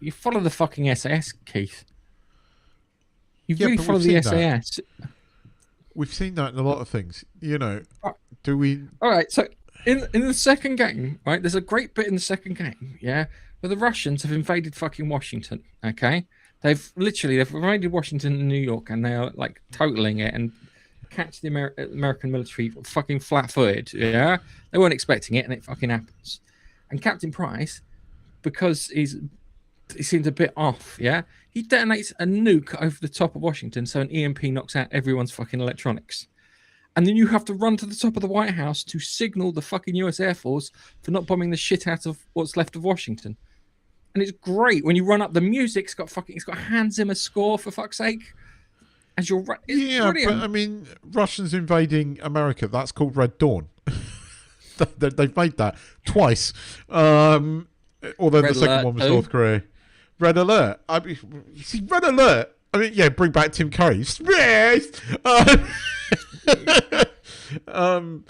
you follow the fucking SAS, Keith. You really follow the SAS. We've seen that in a lot of things. You know, do we? All right. So in the second game, right? There's a great bit in the second game, yeah, where the Russians have invaded fucking Washington. Okay, they've invaded Washington and New York, and they are like totaling it and catch the American military fucking flat-footed. Yeah, they weren't expecting it, and it fucking happens. And Captain Price, because he seems a bit off, yeah, he detonates a nuke over the top of Washington, so an EMP knocks out everyone's fucking electronics. And then you have to run to the top of the White House to signal the fucking US Air Force for not bombing the shit out of what's left of Washington. And it's great when you run up. The music's got Hans Zimmer score, for fuck's sake. As you're brilliant. But I mean, Russians invading America, that's called Red Dawn. They've made that twice. Although the second one was North Korea. Red Alert. You see, Red Alert. I mean, yeah, bring back Tim Curry. I'm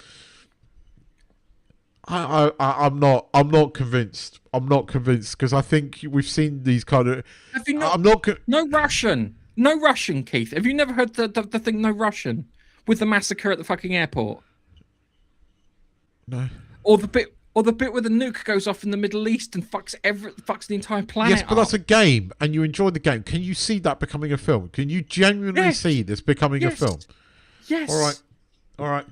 not convinced. I'm not convinced, because I think we've seen these kind of. Have you not? No Russian, Keith. Have you never heard the thing No Russian with the massacre at the fucking airport? No. Or the bit where the nuke goes off in the Middle East and fucks the entire planet. Yes, but that's a game, and you enjoy the game. Can you see that becoming a film? Can you genuinely see this becoming a film? Yes. All right.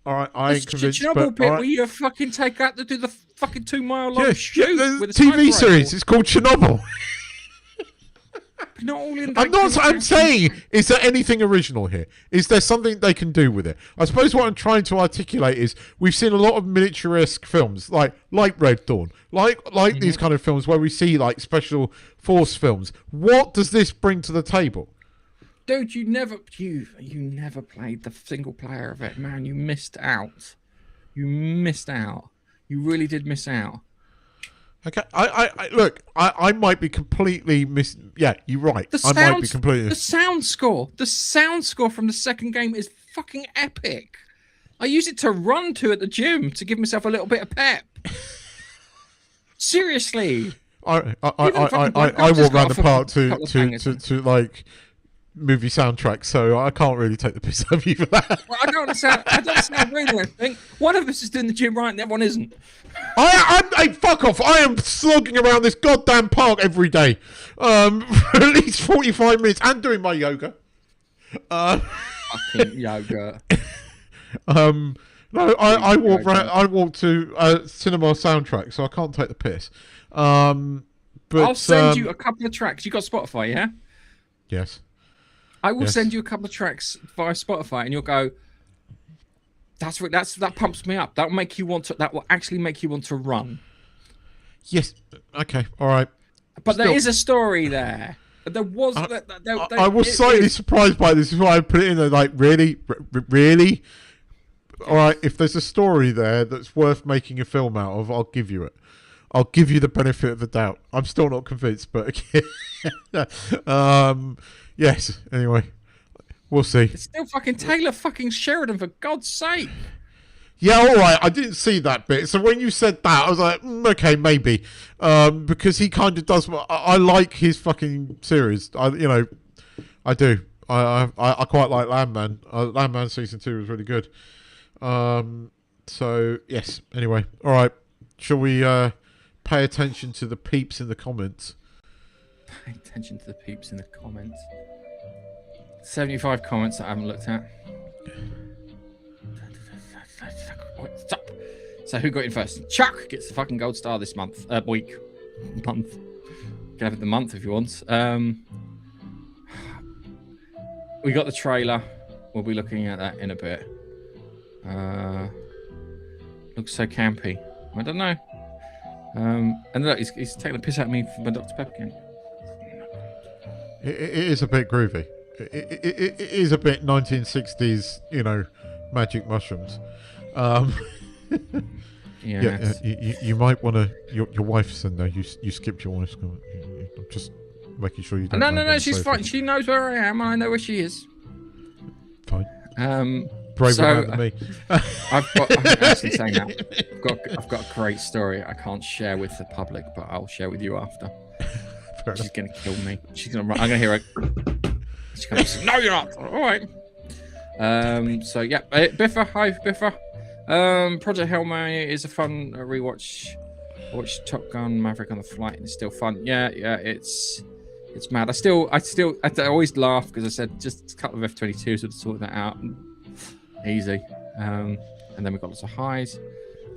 I ain't convinced. The Chernobyl bit where you fucking take out to do the fucking 2 mile long shoot with a TV series. It's called Chernobyl. Not all in I'm saying, is there anything original here? Is there something they can do with it? I suppose what I'm trying to articulate is we've seen a lot of militaristic films, like Red Dawn, like these kind of films where we see like special force films. What does this bring to the table? Dude, you never played the single player of it, man. You missed out. You really did miss out. Okay, I might be completely Yeah, you're right. Might be completely. The sound score from the second game is fucking epic. I use it to run to at the gym to give myself a little bit of pep. Seriously. I I've just walk around got the park couple of bangers. to like movie soundtracks, so I can't really take the piss out of you for that. Well, I don't understand rude or anything. One of us is doing the gym right and the other one isn't. Hey, fuck off! I am slogging around this goddamn park every day, for at least 45 minutes, and doing my yoga. Fucking yoga. No, I walk around. I walk to cinema soundtrack, so I can't take the piss. But I'll send you a couple of tracks. You got Spotify, yeah? Yes. I will send you a couple of tracks via Spotify, and you'll go. That pumps me up. That will make you want to. That will actually make you want to run. Yes. Okay. All right. But there is a story there. There was. I was slightly surprised by this. Is why I put it in there. Like, really. All right. If there's a story there that's worth making a film out of, I'll give you it. I'll give you the benefit of the doubt. I'm still not convinced, but yes. Anyway, we'll see. It's still fucking Taylor fucking Sheridan, for God's sake. Yeah, all right. I didn't see that bit. So when you said that, I was like, okay, maybe, because he kind of does. I like his fucking series. I do. I quite like Landman. Landman season 2 was really good. So yes. Anyway, all right. Shall we pay attention to the peeps in the comments? Pay attention to the peeps in the comments. 75 comments that I haven't looked at. Stop. So who got in first? Chuck gets the fucking gold star this month. Week. Month. You can have it the month if you want. We got the trailer. We'll be looking at that in a bit. Looks so campy. I don't know. And look, he's taking the piss out of me for my Dr. Pepper can. It is a bit groovy. It is a bit 1960s, magic mushrooms. Yeah, you might want to. Your wife's in there. You skipped your wife's comment. I'm just making sure you don't. No, she's fine. She knows where I am. I know where she is. Fine. Braver than me. I'm actually saying that. I've got a great story I can't share with the public, but I'll share with you after. She's gonna kill me. She's gonna run. I'm gonna hear her. She's gonna say, "No, you're not." All right. So yeah, Biffa. Hi, Biffa. Project Hail Mary is a fun rewatch. I watched Top Gun Maverick on the flight, and it's still fun. Yeah, it's mad. I always laugh because I said just a couple of F-22s would sort that out. Easy. And then we've got lots of highs.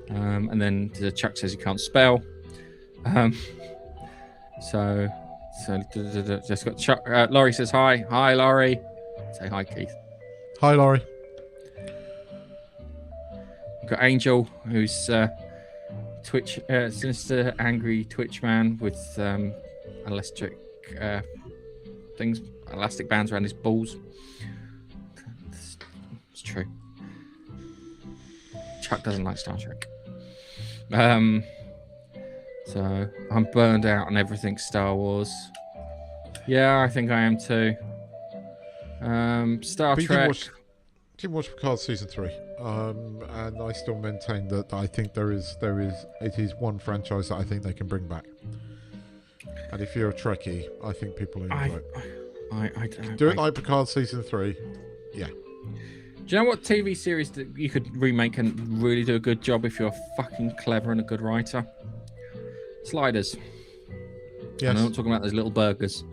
And then Chuck says he can't spell. So just got Chuck. Laurie says hi. Hi, Laurie. Say hi, Keith. Hi, Laurie. We've got Angel, who's Twitch, sinister, angry Twitch man with electric elastic bands around his balls. It's true. Chuck doesn't like Star Trek. So I'm burned out on everything Star Wars. Yeah, I think I am too. Star Trek. Didn't watch Picard season 3, and I still maintain that I think it is one franchise that I think they can bring back. And if you're a Trekkie, I think people enjoy it. I don't do it like Picard season 3. Yeah. Do you know what TV series that you could remake and really do a good job if you're fucking clever and a good writer? Sliders. Yes. And I'm not talking about those little burgers.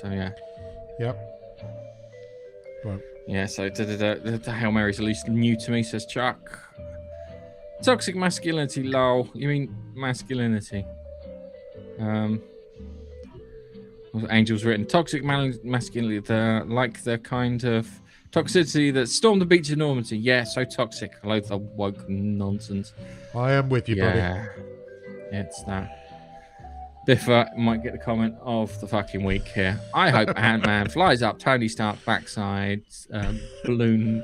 So yeah. Yep. Right. Yeah, so the Hail Mary's at least new to me, says Chuck. Toxic masculinity, lol. You mean masculinity? Angel's written toxic masculinity, the kind of toxicity that stormed the beach of Normandy. Yeah, so toxic. I loathe the woke nonsense. I am with you, buddy. It's that. Biffa might get the comment of the fucking week here. I hope Ant-Man flies up Tony Stark's backside, balloon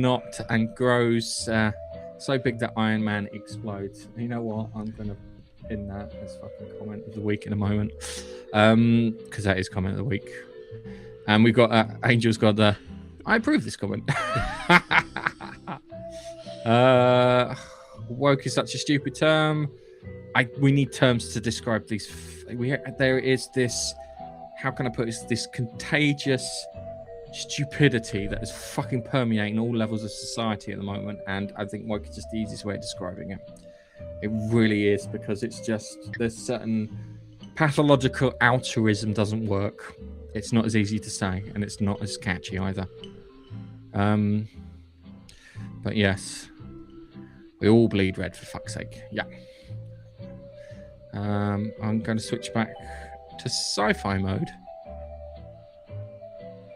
knot, and grows so big that Iron Man explodes. You know what? I'm gonna pin that as fucking comment of the week in a moment, because that is comment of the week. And we've got Angel's got the I approve this comment. Woke is such a stupid term. We need terms to describe these. There is this. How can I put this? This contagious stupidity that is fucking permeating all levels of society at the moment, and I think woke is just the easiest way of describing it. It really is, because it's just there's certain pathological altruism doesn't work. It's not as easy to say, and it's not as catchy either. But yes, we all bleed red, for fuck's sake. Yeah. I'm going to switch back to sci-fi mode.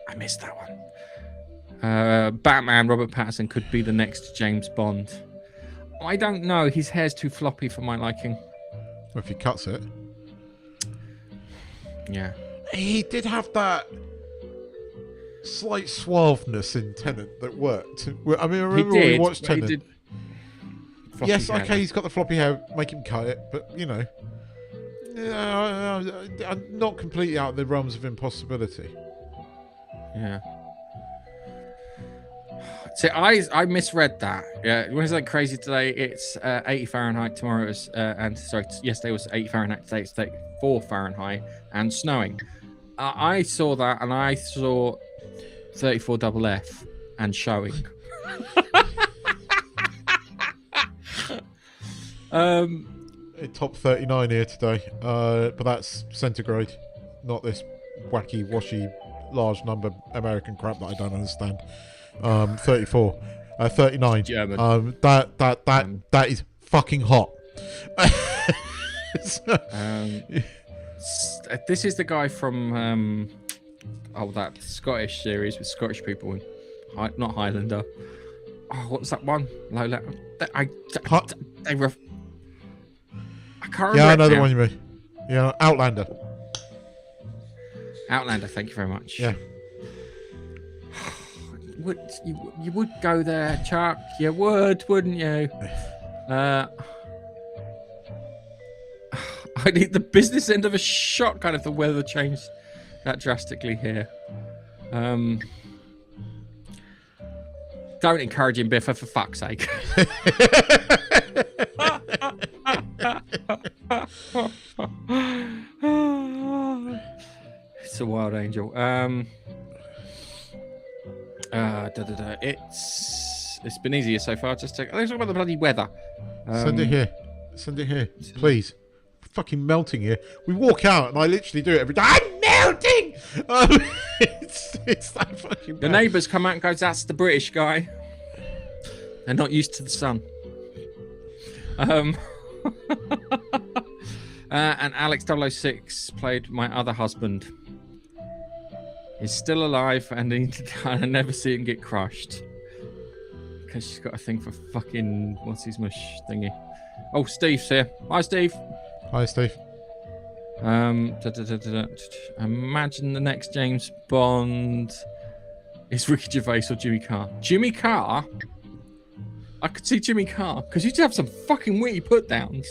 I missed that one. Batman, Robert Pattinson could be the next James Bond. I don't know. His hair's too floppy for my liking. Well, if he cuts it. Yeah. He did have that slight suaveness in Tenet that worked. I mean, I remember when we watched Tenet. Yes, okay, he's got the floppy hair, make him cut it, but, you know, I'm not completely out of the realms of impossibility. Yeah. See, I misread that. Yeah, when it's like crazy today, it's 80 Fahrenheit. Tomorrow is, yesterday was 80 Fahrenheit. Today it's 34 Fahrenheit and snowing. I saw that, and I saw 34 double F and showing. Top 39 here today, but that's centigrade, not this wacky, washy, large number American crap that I don't understand. 34, 39. German. That is fucking hot. This is the guy from that Scottish series with Scottish people in, not Highlander. Oh, what's that one? Lola. I can't remember. Yeah, I know the one you mean. Yeah, Outlander. Outlander. Thank you very much. Yeah. You would go there, Chuck. You would, wouldn't you? I need the business end of a shotgun if the weather changed that drastically here. Don't encourage him, Biffa, for fuck's sake. It's a wild angel. It's been easier so far. Let's talk about the bloody weather. Send it here. Send it here, please. Fucking melting here. We walk out and I literally do it every day. I'm melting. It's that fucking bad. The neighbours come out and goes, "That's the British guy. They're not used to the sun." And Alex 006 played my other husband. He's still alive, and I never see him get crushed because she's got a thing for fucking what's his mush thingy. Oh, Steve's here. Hi, Steve. Hi, Steve. Imagine the next James Bond is Ricky Gervais or Jimmy Carr. Jimmy Carr. I could see Jimmy Carr because you used to have some fucking witty put downs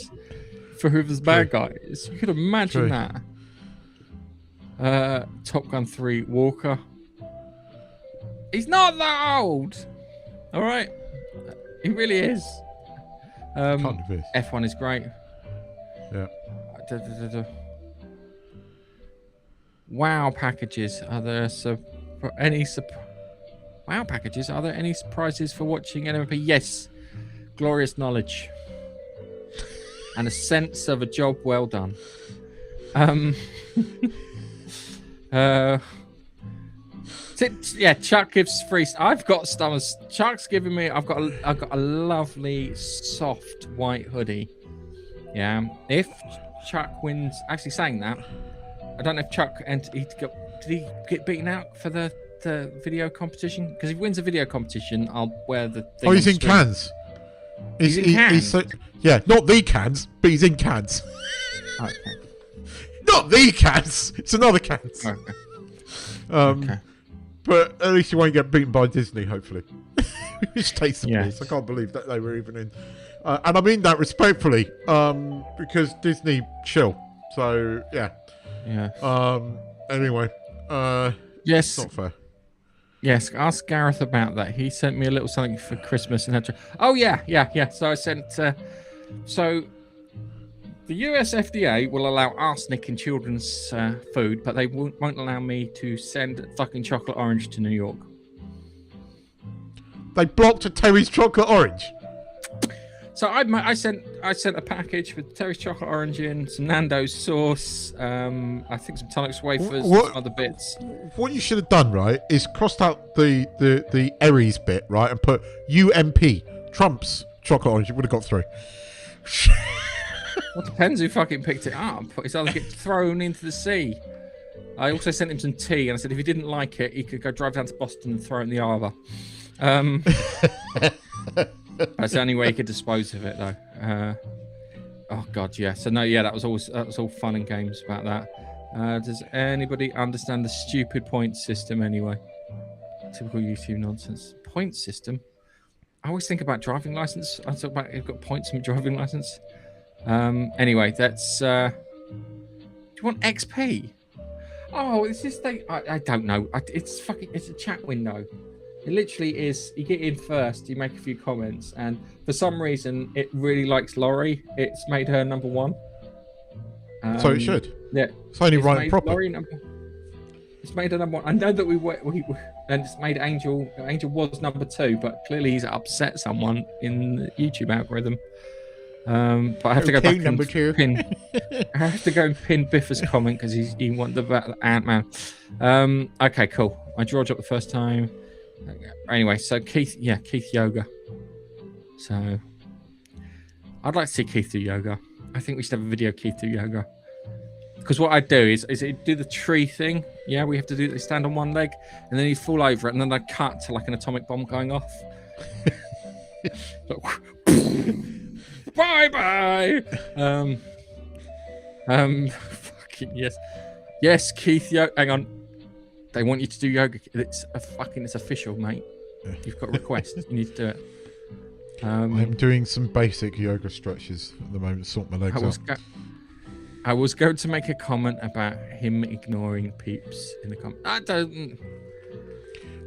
for whoever's bad guys. You could imagine that. Top Gun 3 Walker. He's not that old. All right, he really is. F1 is great. Yeah. Wow packages. Are there Wow packages. Are there any surprises for watching MNP? Yes. Glorious knowledge and a sense of a job well done. Yeah, Chuck gives free. I've got stomach. Chuck's giving me. I've got a lovely soft white hoodie. Yeah. If Chuck wins, actually saying that, I don't know if Chuck did he get beaten out for the video competition? Because if he wins a video competition, I'll wear the thing. Oh, he's in Cannes. He's in Cannes. Yeah, not the Cannes, but he's in Cannes. Okay. Not the Cannes. It's another Cannes. Okay. Okay. But at least you won't get beaten by Disney, hopefully. Which takes the piss. I can't believe that they were even in. And I mean that respectfully, because Disney chill. So yeah. Yeah. Anyway. Yes. It's not fair. Yes, ask Gareth about that. He sent me a little something for Christmas and had to. Oh yeah. So I sent. So the US FDA will allow arsenic in children's food, but they won't allow me to send fucking chocolate orange to New York. They blocked a Terry's chocolate orange. So I sent a package with Terry's chocolate orange in, some Nando's sauce, I think some Tunnocks wafers, some other bits. What you should have done, right, is crossed out the Aries bit, right, and put UMP, Trump's chocolate orange. It would have got through. Well, it depends who fucking picked it up. It's either get thrown into the sea. I also sent him some tea, and I said if he didn't like it, he could go drive down to Boston and throw it in the Arbor. That's the only way you could dispose of it, though. Oh God, yeah. So no, yeah, that was all fun and games about that. Does anybody understand the stupid point system anyway? Typical YouTube nonsense. Point system. I always think about driving license. I talk about you've got points on driving license. Anyway, that's. Do you want XP? Oh, it's this thing. I don't know. It's a chat window. It literally is. You get in first, you make a few comments, and for some reason, it really likes Laurie. It's made her number one. So it should. Yeah. It's only right and proper. It's made her number one. I know that we and it's made Angel. Angel was number two, but clearly he's upset someone in the YouTube algorithm. But I have to go back number two. Pin. I have to go and pin Biffa's comment because he wanted the Ant-Man. Okay, cool. I drawed up the first time. Anyway, so Keith yoga. So I'd like to see Keith do yoga. I think we should have a video of Keith do yoga. Because what I'd do is do the tree thing. Yeah, we have to do. They stand on one leg, and then you fall over it, and then they cut to like an atomic bomb going off. Bye bye. Fucking yes, Keith. Hang on. They want you to do yoga. It's official, mate. You've got a request. You need to do it. I'm doing some basic yoga stretches at the moment to sort my legs out. I was going to make a comment about him ignoring peeps in the comment. I don't.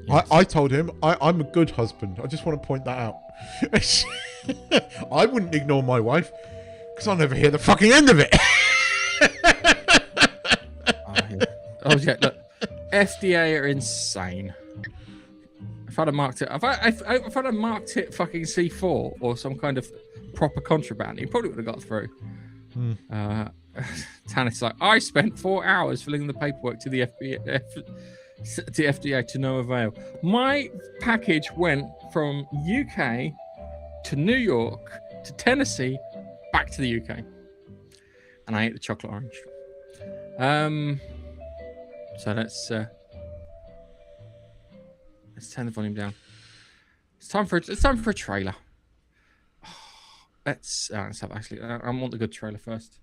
Yes. I told him I'm a good husband. I just want to point that out. I wouldn't ignore my wife because I'll never hear the fucking end of it. Oh yeah, look. FDA are insane. If I'd have marked it, if I'd have marked it fucking C4 or some kind of proper contraband, he probably would have got through. Tannis like, I spent 4 hours filling the paperwork to the FDA to no avail. My package went from UK to New York to Tennessee, back to the UK, and I ate the chocolate orange. So let's turn the volume down. It's time for a trailer. Let's have actually. I want the good trailer first.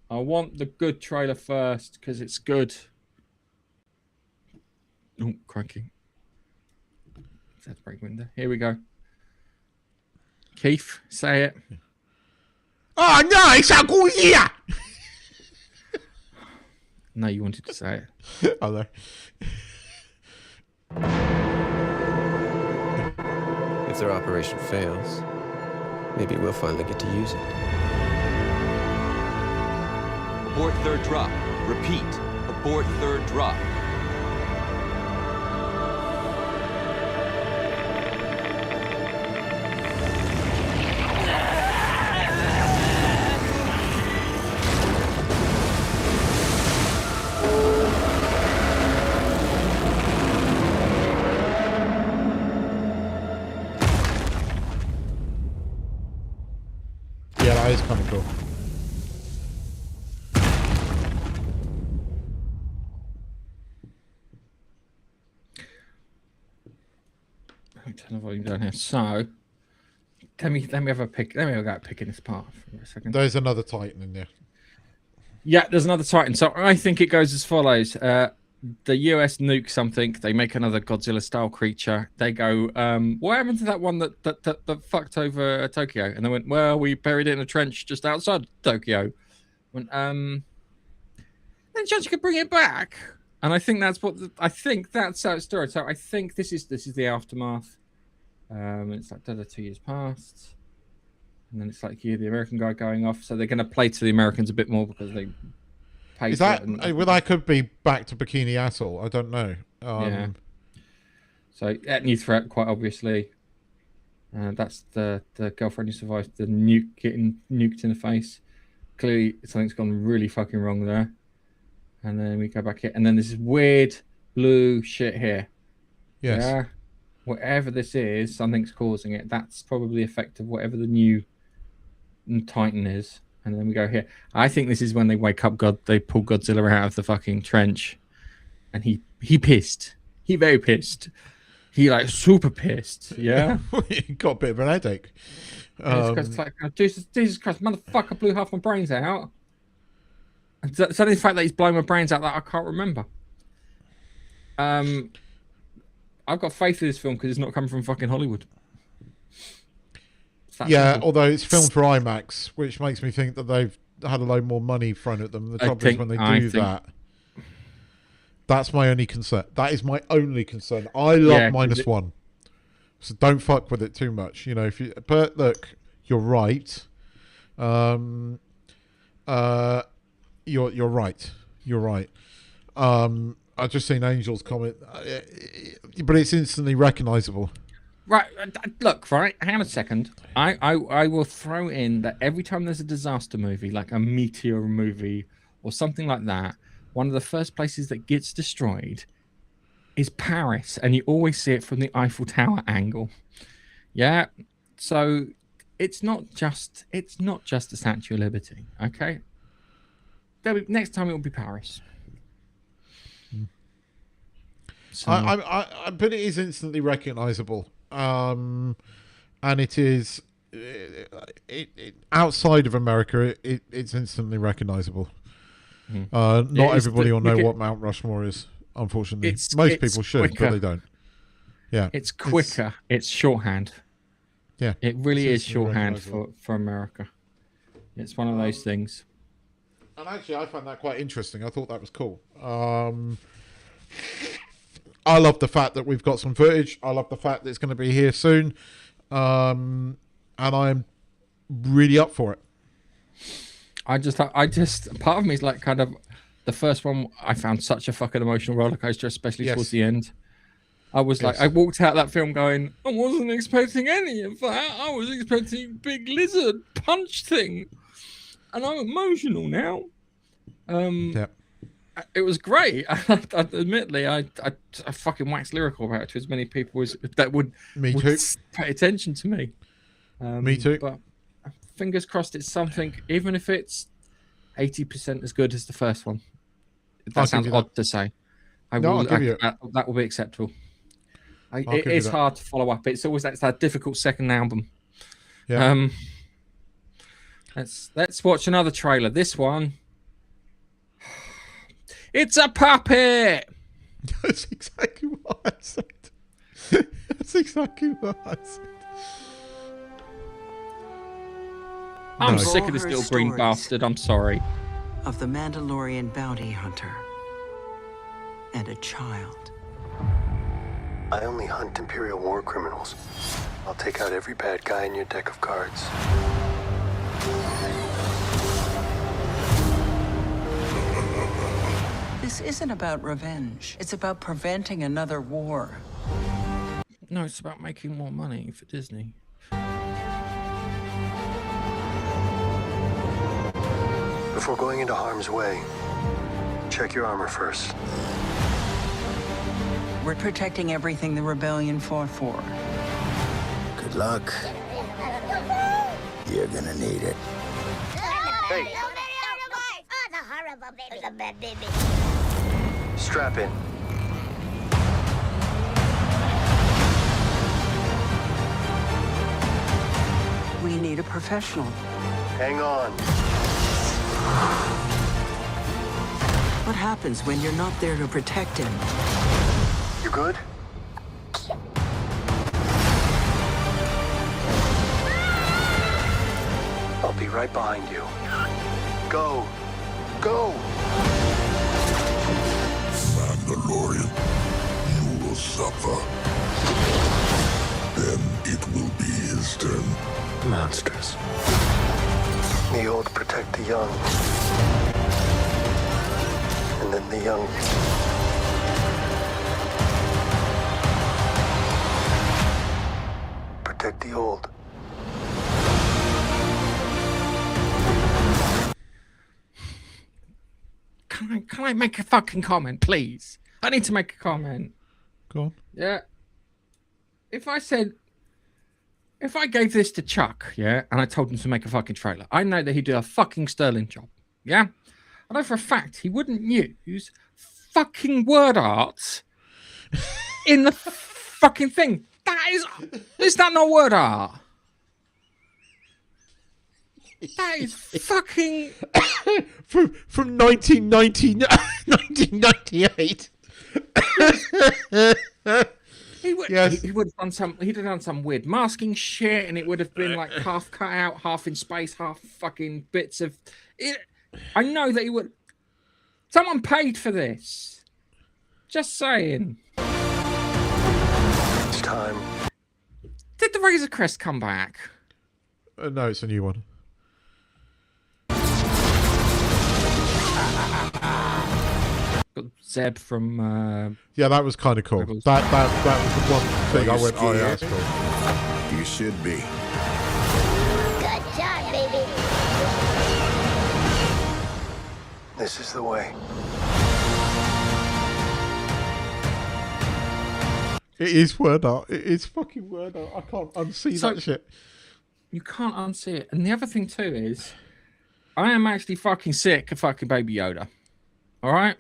I want the good trailer first because it's good. Oh, crikey! Let's break window. Here we go. Keith, say it. Oh no, it's a good year. No, you wanted to say it. Oh, no. If their operation fails, maybe we'll finally get to use it. Abort third drop. Repeat. Abort third drop. Yeah, that is kind of cool. Turn the volume down here. So, let me have a pick. Let me have a go at picking this part for a second. There's another Titan in there. Yeah, there's another Titan. So I think it goes as follows. The US nuke something. They make another Godzilla-style creature. They go, what happened to that one that fucked over Tokyo? And they went, well, we buried it in a trench just outside Tokyo. Went, then chance you could bring it back. And I think that's I think that's how it started. So I think this is the aftermath. It's like 2 years past, and then it's like the American guy going off. So they're going to play to the Americans a bit more because they pay. Is that well? That could be back to Bikini Atoll. I don't know. Yeah. So that new threat, quite obviously. That's the girlfriend who survived the nuke getting nuked in the face. Clearly, something's gone really fucking wrong there. And then we go back here, and then this weird blue shit here. Yes. Yeah. Whatever this is, something's causing it. That's probably the effect of whatever the new Titan is. And then we go here. I think this is when they wake up. They pull Godzilla out of the fucking trench, and he pissed. He very pissed. He like super pissed. Yeah. He got a bit of an headache. It's like, Jesus Christ, motherfucker blew half my brains out. And so the fact that he's blown my brains out that I can't remember. I've got faith in this film because it's not coming from fucking Hollywood. Yeah, simple. although it's filmed for IMAX, which makes me think that they've had a load more money thrown at them. The trouble is when they do that, that's my only concern. That is my only concern. I love -1, so don't fuck with it too much. You know, but look, you're right. You're right. You're right. I've just seen Angel's comment, but it's instantly recognisable. Right, look, right, hang on a second. I will throw in that every time there's a disaster movie, like a meteor movie or something like that, one of the first places that gets destroyed is Paris, and you always see it from the Eiffel Tower angle. Yeah, so it's not just a Statue of Liberty, okay? Next time it will be Paris. So, but it is instantly recognisable, and it is outside of America. It's instantly recognisable. Not everybody will know what Mount Rushmore is. Unfortunately, most people should, but they don't. Yeah, it's quicker. It's shorthand. Yeah, it really is shorthand for America. It's one of those things. And actually, I found that quite interesting. I thought that was cool. I love the fact that we've got some footage. I love the fact that it's going to be here soon. And I'm really up for it. I just, part of me is like kind of, the first one I found such a fucking emotional roller coaster, especially towards the end. I was like, I walked out that film going, I wasn't expecting any of that. I was expecting big lizard punch thing. And I'm emotional now. It was great. Admittedly, I fucking waxed lyrical about it to as many people as that would pay attention to me. Me too. But fingers crossed, it's something. Even if it's 80% as good as the first one, that sounds odd to say. I'll give you it. That will be acceptable. It's hard to follow up. It's always that difficult second album. Yeah. Let's watch another trailer. This one. It's a puppet. That's exactly what I said. That's exactly what I said. I'm sick of this little green bastard. I'm sorry. Of the Mandalorian bounty hunter and a child. I only hunt Imperial war criminals. I'll take out every bad guy in your deck of cards. This isn't about revenge. It's about preventing another war. No, it's about making more money for Disney. Before going into harm's way, check your armor first. We're protecting everything the rebellion fought for. Good luck. You're gonna need it. Hey. Oh, the horrible baby. The bad baby. Strap in. We need a professional. Hang on. What happens when you're not there to protect him? You good? I'll be right behind you. Go. Go! young. Protect the old. Can I make a fucking comment, please? I need to make a comment. Go on. Yeah. If I gave this to Chuck, yeah, and I told him to make a fucking trailer, I know that he'd do a fucking sterling job. Yeah? I know for a fact he wouldn't use fucking word art in the fucking thing. Is that not word art? That is fucking from 1998. He would have done some weird masking shit, and it would have been like half cut out, half in space, half fucking bits of it. I know that he would. Someone paid for this. Just saying. It's time. Did the Razor Crest come back? No, it's a new one. Got Zeb from. Yeah, that was kind of cool. That was the one thing I went, oh yeah, that's cool. You should be. Good job, baby. This is the way. It is word art. It is fucking word art. I can't unsee that shit. You can't unsee it. And the other thing too is, I am actually fucking sick of fucking Baby Yoda. All right?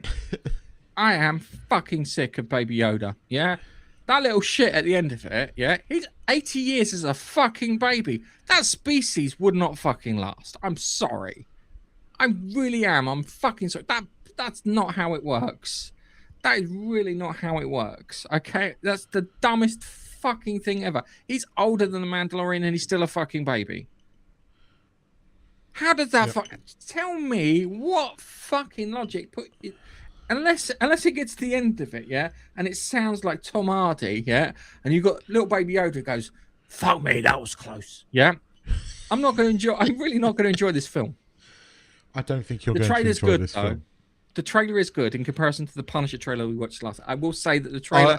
I am fucking sick of Baby Yoda. Yeah? That little shit at the end of it, yeah? He's 80 years as a fucking baby. That species would not fucking last. I'm sorry. I really am. I'm fucking sorry. That's not how it works. That is really not how it works. Okay? That's the dumbest fucking thing ever. He's older than the Mandalorian and he's still a fucking baby. How does that tell me what fucking logic put it, unless it gets to the end of it, yeah, and it sounds like Tom Hardy, yeah, and you got little baby Yoda goes, fuck me, that was close. Yeah. I'm really not gonna enjoy this film. I don't think you're going to enjoy this film. The trailer is good in comparison to the Punisher trailer we watched last. I will say that the trailer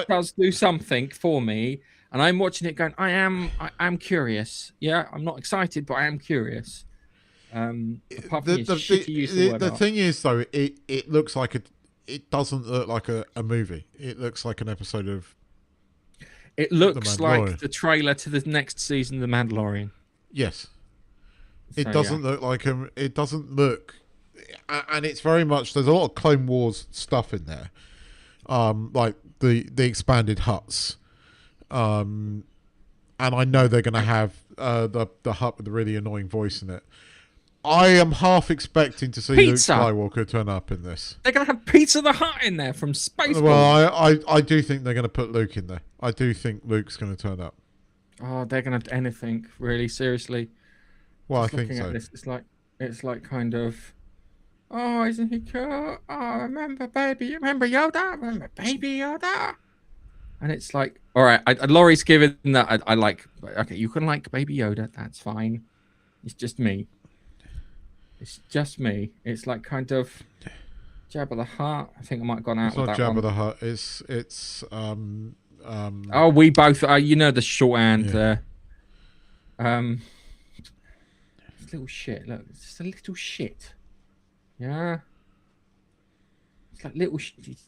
does do something for me, and I'm watching it going, I am curious. Yeah, I'm not excited, but I am curious. Apart from the thing is, though, it looks like it doesn't look like a movie. It looks like an episode of. It looks like the trailer to the next season of The Mandalorian. Yes. It doesn't look like him. It doesn't look, and it's very much. There's a lot of Clone Wars stuff in there, like the expanded huts, and I know they're going to have the hut with the really annoying voice in it. I am half expecting to see Pizza. Luke Skywalker turn up in this. They're going to have Pizza the Hut in there from Spaceballs. Well, I do think they're going to put Luke in there. I do think Luke's going to turn up. Oh, they're going to anything, really, seriously. Well, Just I think looking so. At this, it's like kind of, oh, isn't he cool? Oh, remember Yoda? Remember Baby Yoda? And it's like, all right, Laurie's given that. I like, okay, you can like Baby Yoda, that's fine. It's just me. It's just me. It's like kind of Jabba the Hutt. I think I might have gone out with that one. It's not Jabba the Hutt. It's Oh, we both. You know the shorthand there. Little shit. Look, it's just a little shit. Yeah. It's like little.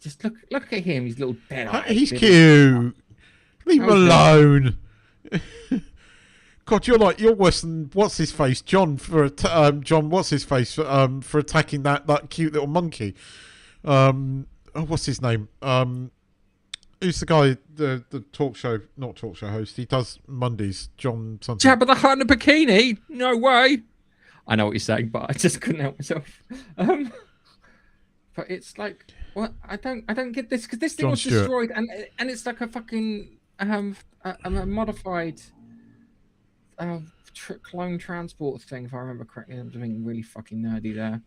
Just look at him. He's little dead. He's cute. Leave him alone. God, you're worse than what's his face, John for what's his face for attacking that cute little monkey. What's his name? Who's the guy, the not talk show host? He does Mondays. John something. Jabba the Hutt in a bikini? No way. I know what you're saying, but I just couldn't help myself. But it's like, what? I don't get this because this thing was destroyed, and it's like a fucking a modified clone transport thing, if I remember correctly. I'm doing really fucking nerdy there.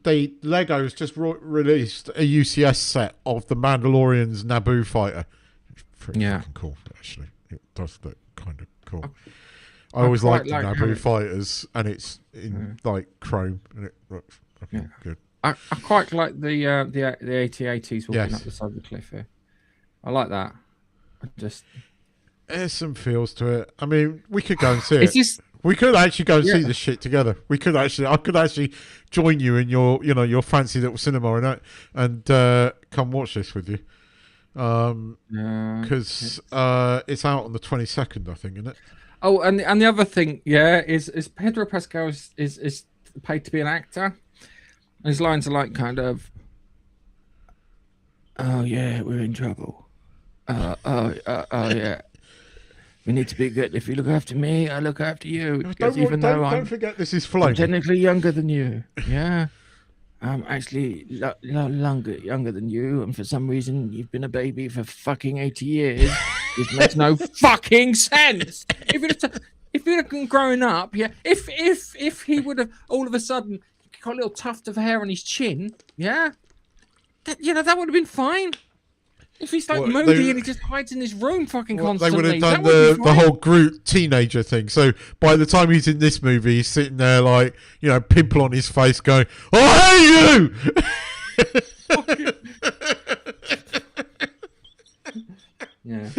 The Legos just released a UCS set of the Mandalorian's Naboo fighter. It's pretty fucking cool, actually. It does look kind of cool. I always liked the Naboo fighters, and it's in like chrome, and it looks fucking good. I quite like the AT-ATs walking Yes. up the side of the cliff here. I like that. There's some feels to it. I mean, we could go and see Is it. this? We could actually go and Yeah. see this shit together. I could actually join you in your fancy little cinema and come watch this with you. Because it's out on the 22nd, I think, isn't it? Oh, and the other thing, is Pedro Pascal is paid to be an actor. And his lines are like kind of, "Oh yeah, we're in trouble. Oh yeah, we need to be good. If you look after me, I look after you. Because Don't forget this is I'm floating. technically younger than you. Yeah, I'm actually younger than you, and for some reason you've been a baby for fucking 80 years. This makes no fucking sense. If you'd have been growing up, if he would have all of a sudden got a little tuft of hair on his chin, that would have been fine. If he's like moody and he just hides in his room fucking constantly, they would have done the whole Groot teenager thing. So by the time he's in this movie, he's sitting there like, pimple on his face going, "I hate you!" Yeah.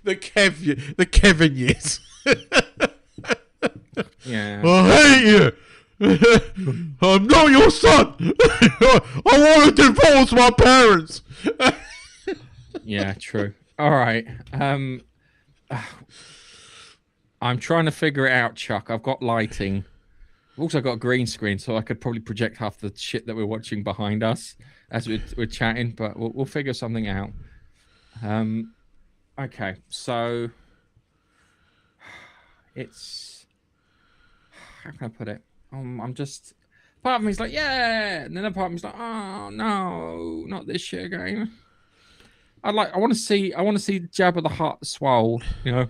the Kevin years. Yeah. "I hate you! I'm not your son! I want to divorce my parents!" Yeah, true. All right. I'm trying to figure it out, Chuck. I've got lighting. I've also got a green screen, so I could probably project half the shit that we're watching behind us as we're chatting, but we'll figure something out. Okay, so it's... How can I put it? I'm just... Part of me's like, yeah! And then a part of me's like, oh, no, not this shit again. I want to see Jabba the Hutt swole, And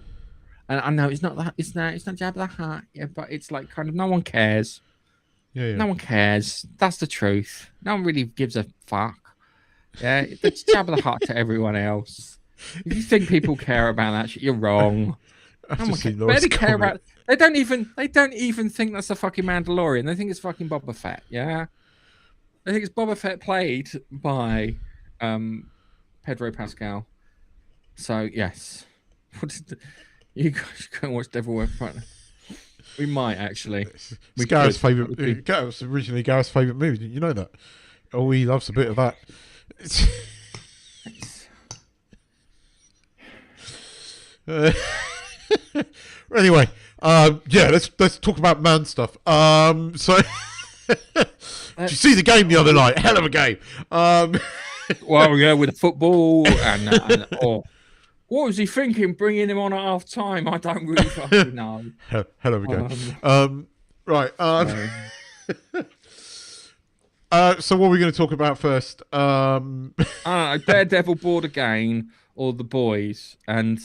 I know it's not Jabba the Hutt, but it's like kind of no one cares. Yeah. No one cares. That's the truth. No one really gives a fuck. Yeah, it's Jabba the Hutt to everyone else. If you think people care about that shit, you're wrong. No one cares. They care about. They don't even think that's a fucking Mandalorian. They think it's fucking Boba Fett. Yeah, they think it's Boba Fett played by Pedro Pascal. So yes, you guys go and watch Devil Wears Prada. We might actually. It's Gareth's favourite. It was originally Gareth's favourite movie. Didn't you know that? Oh, he loves a bit of that. Anyway, let's talk about man stuff. So, did you see the game the other night? Hell of a game. Well, yeah, with football and what was he thinking bringing him on at half time? I don't really fucking know. Hell of a game. Right. So what are we going to talk about first? I don't know, Daredevil Board Again or The Boys. And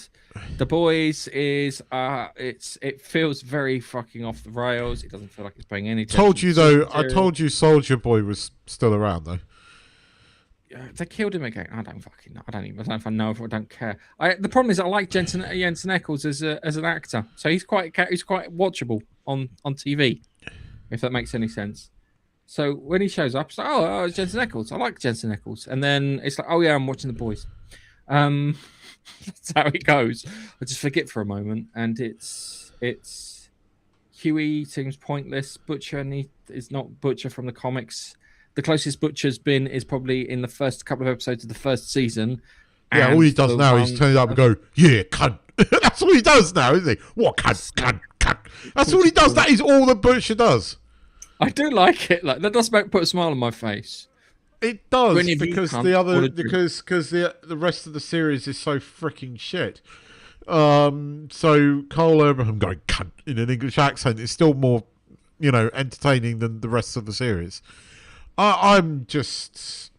The Boys is it feels very fucking off the rails. It doesn't feel like it's paying any attention. I told you Soldier Boy was still around though. They killed him again. I don't fucking know. I don't know if I know if I don't care. The problem is I like Jensen Ackles as an actor, so he's quite watchable on TV, if that makes any sense. So when he shows up, it's like, oh, it's Jensen Ackles. I like Jensen Ackles, and then it's like, oh yeah, I'm watching The Boys. That's how it goes. I just forget for a moment, and it's Huey seems pointless. Butcher is not Butcher from the comics. The closest Butcher's been is probably in the first couple of episodes of the first season. Yeah, all he does now is turn up and go, yeah, cunt. That's all he does now, isn't he? What cunt? That's all he does. That is all the Butcher does. I do like it. Like that does put a smile on my face. It does because the rest of the series is so freaking shit. So Cole Abraham going cunt in an English accent is still more, entertaining than the rest of the series. I'm just,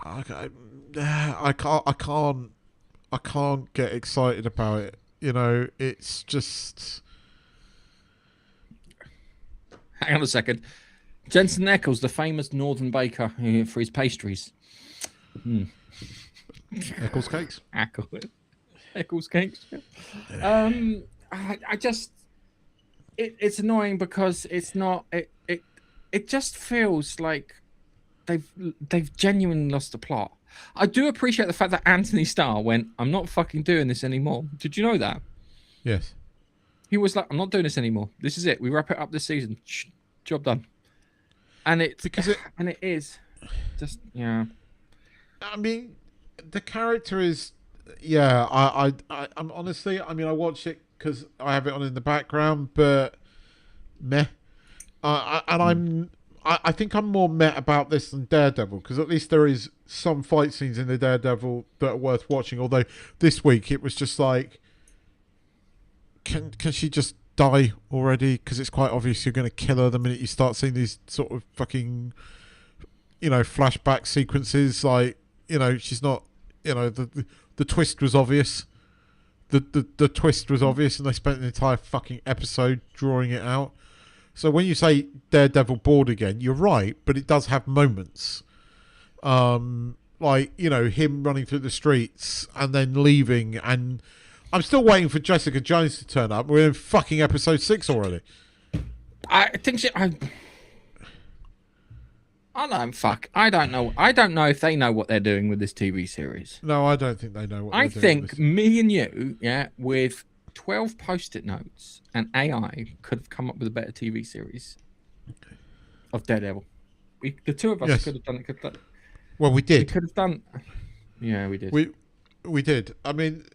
I can't get excited about it. It's just. Hang on a second. Jensen Ackles, the famous northern baker for his pastries. Ackles cakes. Ackles cakes. I just it's annoying because it's not. It just feels like they've genuinely lost the plot. I do appreciate the fact that Anthony Starr went, "I'm not fucking doing this anymore." Did you know that? Yes. He was like, "I'm not doing this anymore. This is it. We wrap it up this season. Job done." And it is just yeah. I mean, the character is I'm honestly. I mean, I watch it because I have it on in the background, but meh. I think I'm more meh about this than Daredevil because at least there is some fight scenes in the Daredevil that are worth watching. Although this week it was just like, can she just die already? Because it's quite obvious you're going to kill her the minute you start seeing these sort of fucking, flashback sequences. Like, she's not, the twist was obvious. The twist was obvious, and they spent an entire fucking episode drawing it out. So when you say Daredevil bored again, you're right, but it does have moments. Like, him running through the streets and then leaving, and I'm still waiting for Jessica Jones to turn up. We're in fucking episode 6 already. I think I don't fuck. I don't know. I don't know if they know what they're doing with this TV series. No, I don't think they know what I they're doing think with this. me and you, with 12 post-it notes and AI could have come up with a better TV series of Daredevil. The two of us could have done it. Well, we did. We could have done. Yeah, we did. We did. I mean,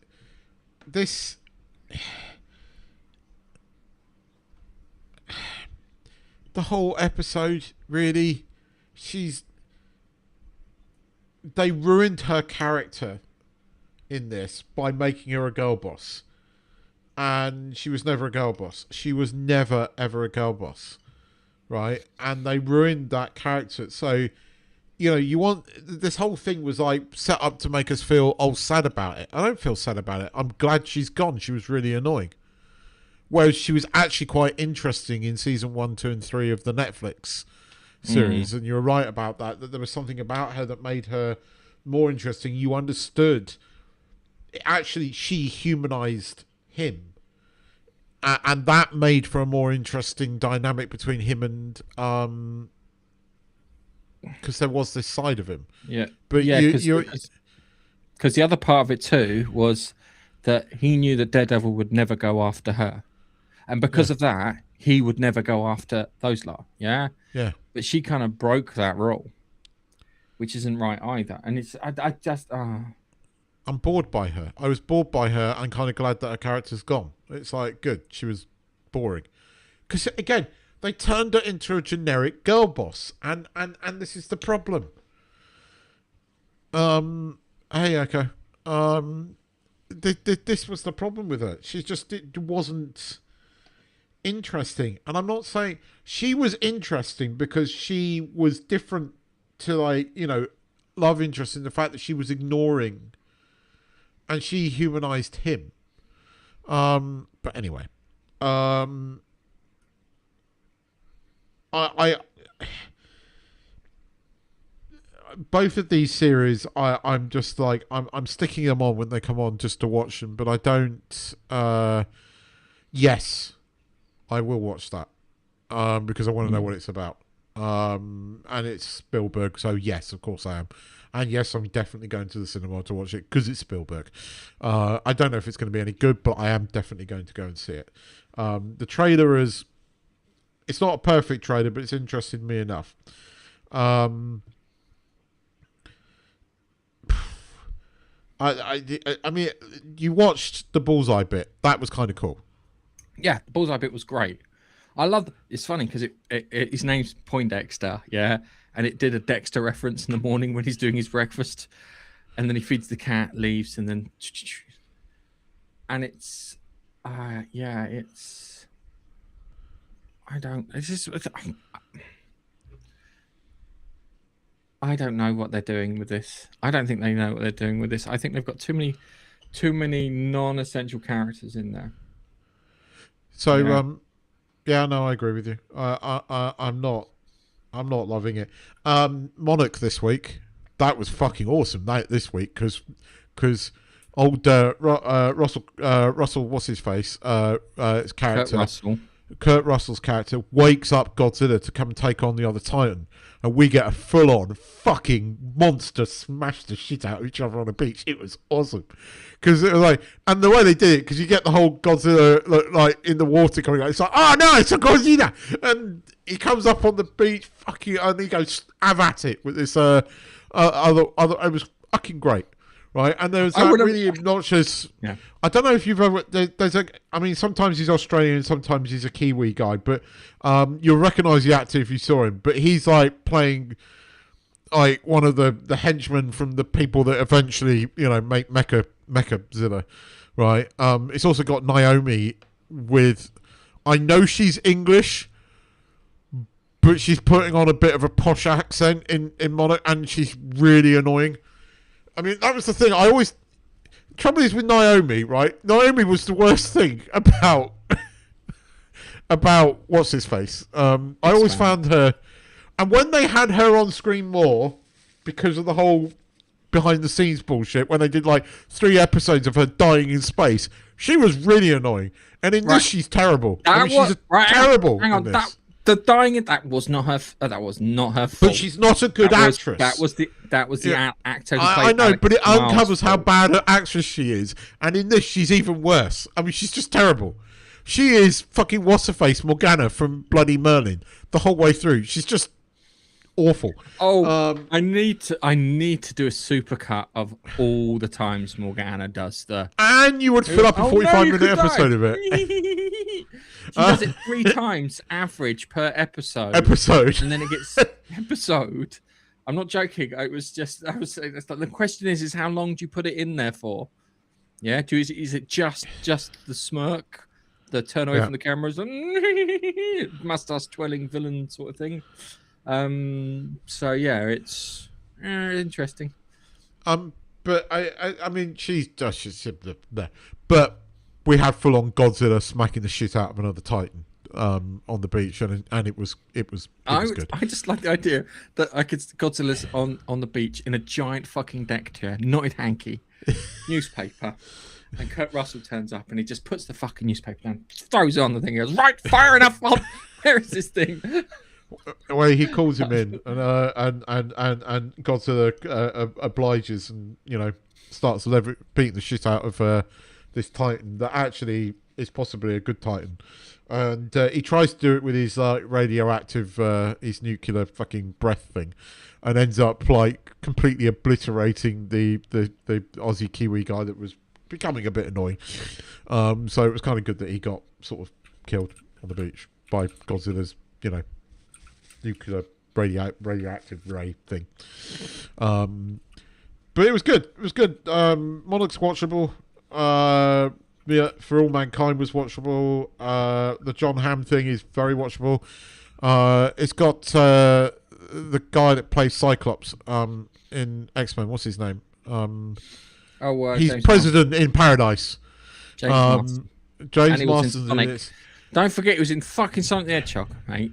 this. The whole episode, really, they ruined her character in this by making her a girl boss. And she was never a girl boss. She was never, ever a girl boss. Right? And they ruined that character. So, you want... This whole thing was like set up to make us feel sad about it. I don't feel sad about it. I'm glad she's gone. She was really annoying. Whereas she was actually quite interesting in season 1, 2, and 3 of the Netflix series. And you're right about that there was something about her that made her more interesting. You understood. Actually, she humanized him, and that made for a more interesting dynamic between him and because there was this side of him. But because the other part of it too was that he knew that Daredevil would never go after her, and because of that he would never go after those lot. But she kind of broke that rule, which isn't right either. And it's I'm bored by her. I was bored by her and kind of glad that her character's gone. It's like, good. She was boring. Because, again, they turned her into a generic girl boss. And this is the problem. Hey, Echo. This was the problem with her. It wasn't interesting. And I'm not saying... She was interesting because she was different to, love interest in the fact that she was ignoring... And she humanized him. But anyway. I both of these series I'm just like I'm sticking them on when they come on just to watch them, but I don't yes, I will watch that. Because I want to know what it's about. And it's Spielberg, so yes, of course I am. And yes, I'm definitely going to the cinema to watch it because it's Spielberg. I don't know if it's going to be any good, but I am definitely going to go and see it. The trailer it's not a perfect trailer, but it's interested me enough. I mean, you watched the Bullseye bit. That was kind of cool. Yeah, the Bullseye bit was great. I love. It's funny because his name's Poindexter, and it did a Dexter reference in the morning when he's doing his breakfast, and then he feeds the cat, leaves, and then, and it's, it's. I don't. It's just. I don't know what they're doing with this. I don't think they know what they're doing with this. I think they've got too many non-essential characters in there. So, yeah, no, I agree with you. I'm not loving it. Monarch this week, that was fucking awesome. This week because old Russell, what's his face? His character, Kurt Russell's character, wakes up Godzilla to come and take on the other Titan, and we get a full-on fucking monster smash the shit out of each other on the beach. It was awesome, because it was like, and the way they did it, because you get the whole Godzilla like in the water coming out. It's like, oh no, it's a Godzilla, and he comes up on the beach, fucking, and he goes have at it with this other. It was fucking great. Right, and there was that really obnoxious. Yeah. I don't know if you've ever. There's a. I mean, sometimes he's Australian, sometimes he's a Kiwi guy, but you'll recognise the actor if you saw him. But he's like playing like one of the henchmen from the people that eventually make Mecha-Zilla. Right. It's also got Naomi with. I know she's English, but she's putting on a bit of a posh accent in Monarch, and she's really annoying. I mean, that was the thing. Trouble is with Naomi, right? Naomi was the worst thing about what's his face. I always found her, and when they had her on screen more, because of the whole behind the scenes bullshit, when they did like 3 episodes of her dying in space, she was really annoying. And in this, she's terrible. She's terrible. Hang on, the dying that was not her. That was not her fault. But she's not a good actress. That was the actor. I know, but it uncovers how bad an actress she is, and in this, she's even worse. I mean, she's just terrible. She is fucking what's her face Morgana from Bloody Merlin the whole way through. She's just awful. I need to do a supercut of all the times Morgana does the. And you would fill up a 45-minute episode of it. She does it 3 times average per episode. And then it gets episode. I'm not joking. I was saying the question is how long do you put it in there for? Yeah, is it just the smirk, the turn away from the cameras, mustache twirling villain sort of thing? So yeah, it's interesting. But I mean, she's there. But we had full on Godzilla smacking the shit out of another Titan on the beach, and it was good. I just like the idea that Godzilla's on the beach in a giant fucking deck chair, knotted hanky, newspaper, and Kurt Russell turns up and he just puts the fucking newspaper down, throws it on the thing, he goes, right, fire enough on. Where is this thing? Well, he calls him in, and Godzilla obliges, and starts beating the shit out of this Titan that actually is possibly a good Titan, and he tries to do it with his radioactive, his nuclear fucking breath thing, and ends up like completely obliterating the Aussie Kiwi guy that was becoming a bit annoying. So it was kind of good that he got sort of killed on the beach by Godzilla's, nuclear radioactive ray thing. But it was good. It was good. Monarch's watchable. Yeah, For All Mankind was watchable. The John Hamm thing is very watchable. It's got the guy that plays Cyclops in X-Men. What's his name? He's James President in Paradise. James Marsden. Don't forget, he was in fucking Sonic the Hedgehog, mate.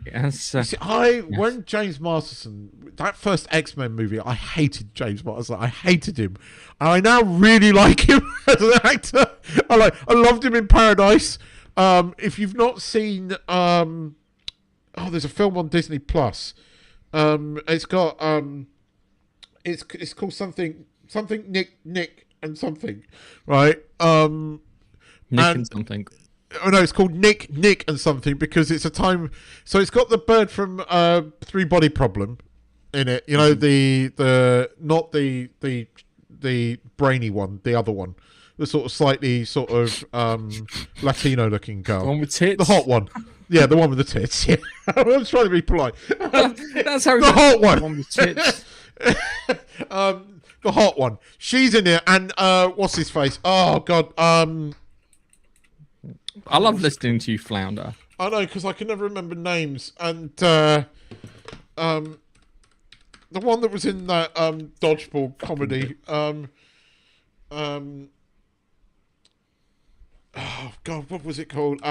When James Marsden, that first X-Men movie, I hated James Marsden. I hated him. And I now really like him as an actor. I loved him in Paradise. If you've not seen, there's a film on Disney Plus. It's got, it's called something Nick and something, right? Nick and something. Oh no, it's called Nick and something because it's a time. So it's got the bird from Three Body Problem in it. The not the brainy one, the other one, the sort of slightly sort of Latino looking girl, the one with tits, the hot one. Yeah, the one with the tits. Yeah, I was trying to be polite. That's how the hot one. The one with tits. The hot one. She's in it, and what's his face? Oh God. I love listening to you flounder. I know, because I can never remember names. And the one that was in that dodgeball comedy. Oh God, what was it called?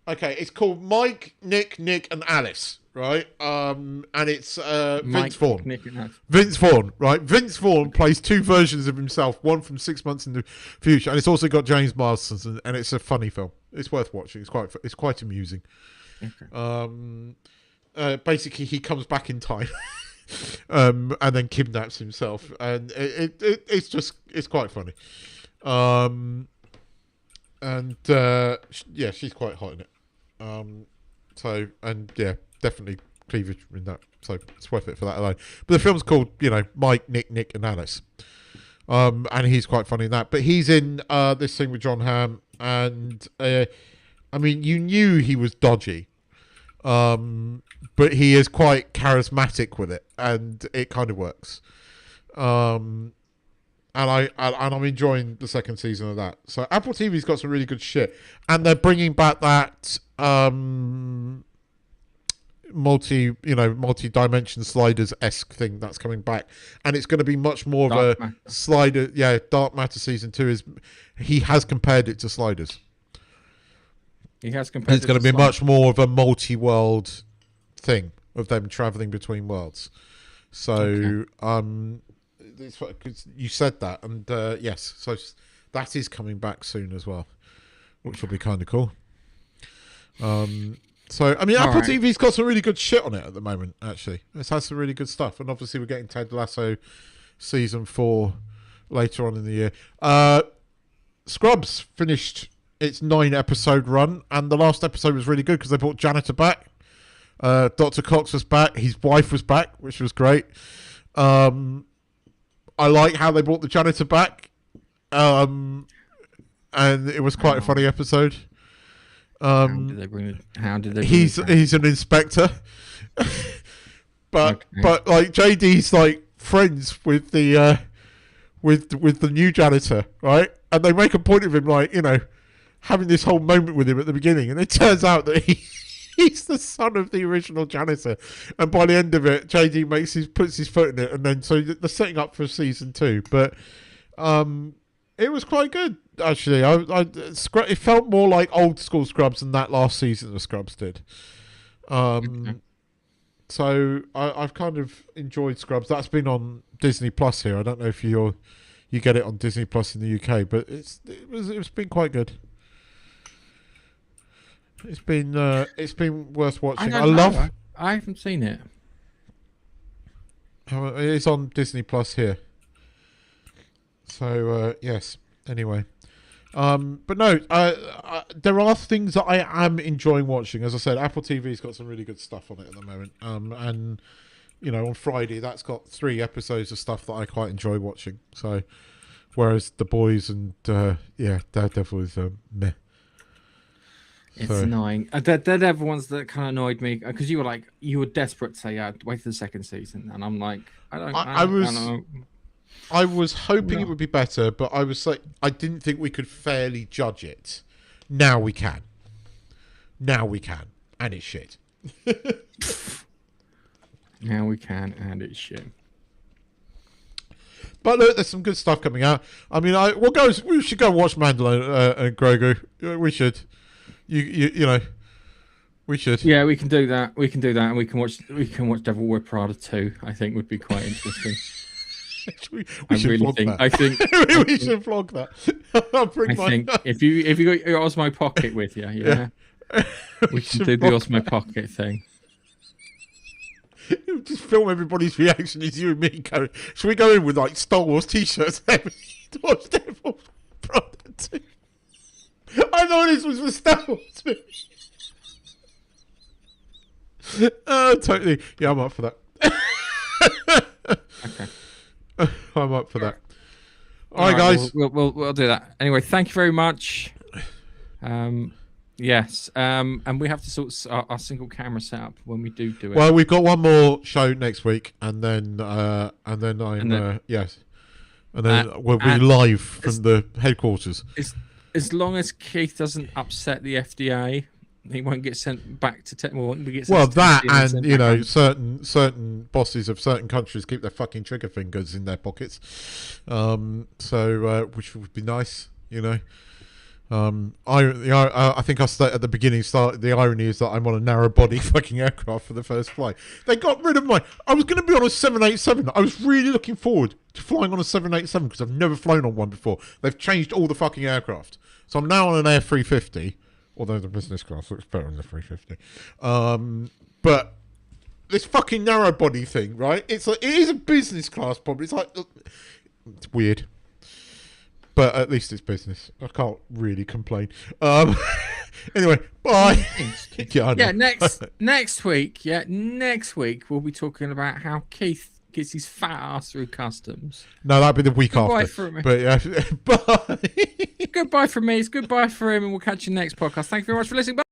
Okay, it's called Mike, Nick, and Alice, right? And it's Vince Vaughn. Nick, and Alice. Vince Vaughn, right? Vince Vaughn plays two versions of himself, one from 6 months in the future, and it's also got James Marsden, and it's a funny film. It's worth watching. It's quite amusing. Okay. Basically, he comes back in time, and then kidnaps himself, and it's quite funny. Yeah, she's quite hot in it. So, and yeah, definitely cleavage in that. So it's worth it for that alone. But the film's called, Mike, Nick, and Alice. And he's quite funny in that. But he's in this thing with John Hamm, and I mean, you knew he was dodgy, but he is quite charismatic with it, and it kind of works. And I'm enjoying the second season of that. So Apple TV's got some really good shit, and they're bringing back that multi-dimension sliders-esque thing that's coming back, and it's going to be much more of a slider. Yeah, Dark Matter season 2 he has compared it to Sliders. He has compared. It's going to be much more of a multi-world thing of them traveling between worlds. So, you said that, and yes, so that is coming back soon as well, which will be kind of cool. So I mean, Apple TV's got some really good shit on it at the moment. Actually, it has some really good stuff, and obviously we're getting Ted Lasso season 4 later on in the year. Scrubs finished its 9-episode run, and the last episode was really good because they brought Janitor back. Dr. Cox was back. His wife was back, which was great. I like how they brought the janitor back, and it was quite a funny episode. How did they bring it? He's an inspector, but like JD's like friends with the with the new janitor, right? And they make a point of him, like, having this whole moment with him at the beginning, and it turns out that he's the son of the original janitor, and by the end of it, JD puts his foot in it, and then so they're setting up for season 2. But it was quite good actually. It felt more like old school Scrubs than that last season of Scrubs did. So I've kind of enjoyed Scrubs. That's been on Disney Plus here. I don't know if you get it on Disney Plus in the UK, but it's been quite good. It's been worth watching. I haven't seen it. It's on Disney Plus here. So yes. Anyway, but no, there are things that I am enjoying watching. As I said, Apple TV's got some really good stuff on it at the moment. And on Friday that's got 3 episodes of stuff that I quite enjoy watching. So, whereas The Boys and Daredevil is meh. It's annoying. The Daredevil ones that kind of annoyed me because you were desperate to say, yeah, wait for the second season, and I'm like, I was hoping it would be better, but I was like, I didn't think we could fairly judge it. Now we can, and it's shit. Now we can, and it's shit. But look, there's some good stuff coming out. I mean, we should go watch Mandalorian and Grogu. We should. We should. Yeah, we can do that. And we can watch Devil Wear Prada 2. I think would be quite interesting. we should vlog that. We should vlog that. I think if you got your Osmo Pocket with you, we should do the Osmo Pocket thing. Just film everybody's reaction as you and me go. Should we go in with like Star Wars t-shirts to watch Devil Prada 2? I thought this was for Star Wars. Totally. Yeah, I'm up for that. Okay. I'm up for that. All right, guys. We'll do that. Anyway, thank you very much. Yes. And we have to sort our single camera setup when we do it. Well, we've got one more show next week, and then we'll be live from the headquarters. As long as Keith doesn't upset the FDA, he won't get sent back to certain bosses of certain countries keep their fucking trigger fingers in their pockets, which would be nice, I think I at the beginning started. The irony is that I'm on a narrow body fucking aircraft for the first flight. They got rid of my. I was going to be on a 787. I was really looking forward to flying on a 787 because I've never flown on one before. They've changed all the fucking aircraft, so I'm now on an Air 350. Although the business class looks better than the 350. But this fucking narrow body thing, right? It's like, it is a business class problem. It's like, it's weird. But at least it's business. I can't really complain. Anyway, bye. Yeah, next week we'll be talking about how Keith gets his fat ass through customs. No, that'll be the week Goodbye after. from me. But yeah, bye. Goodbye from me. It's goodbye for him, and we'll catch you next podcast. Thank you very much for listening. Bye.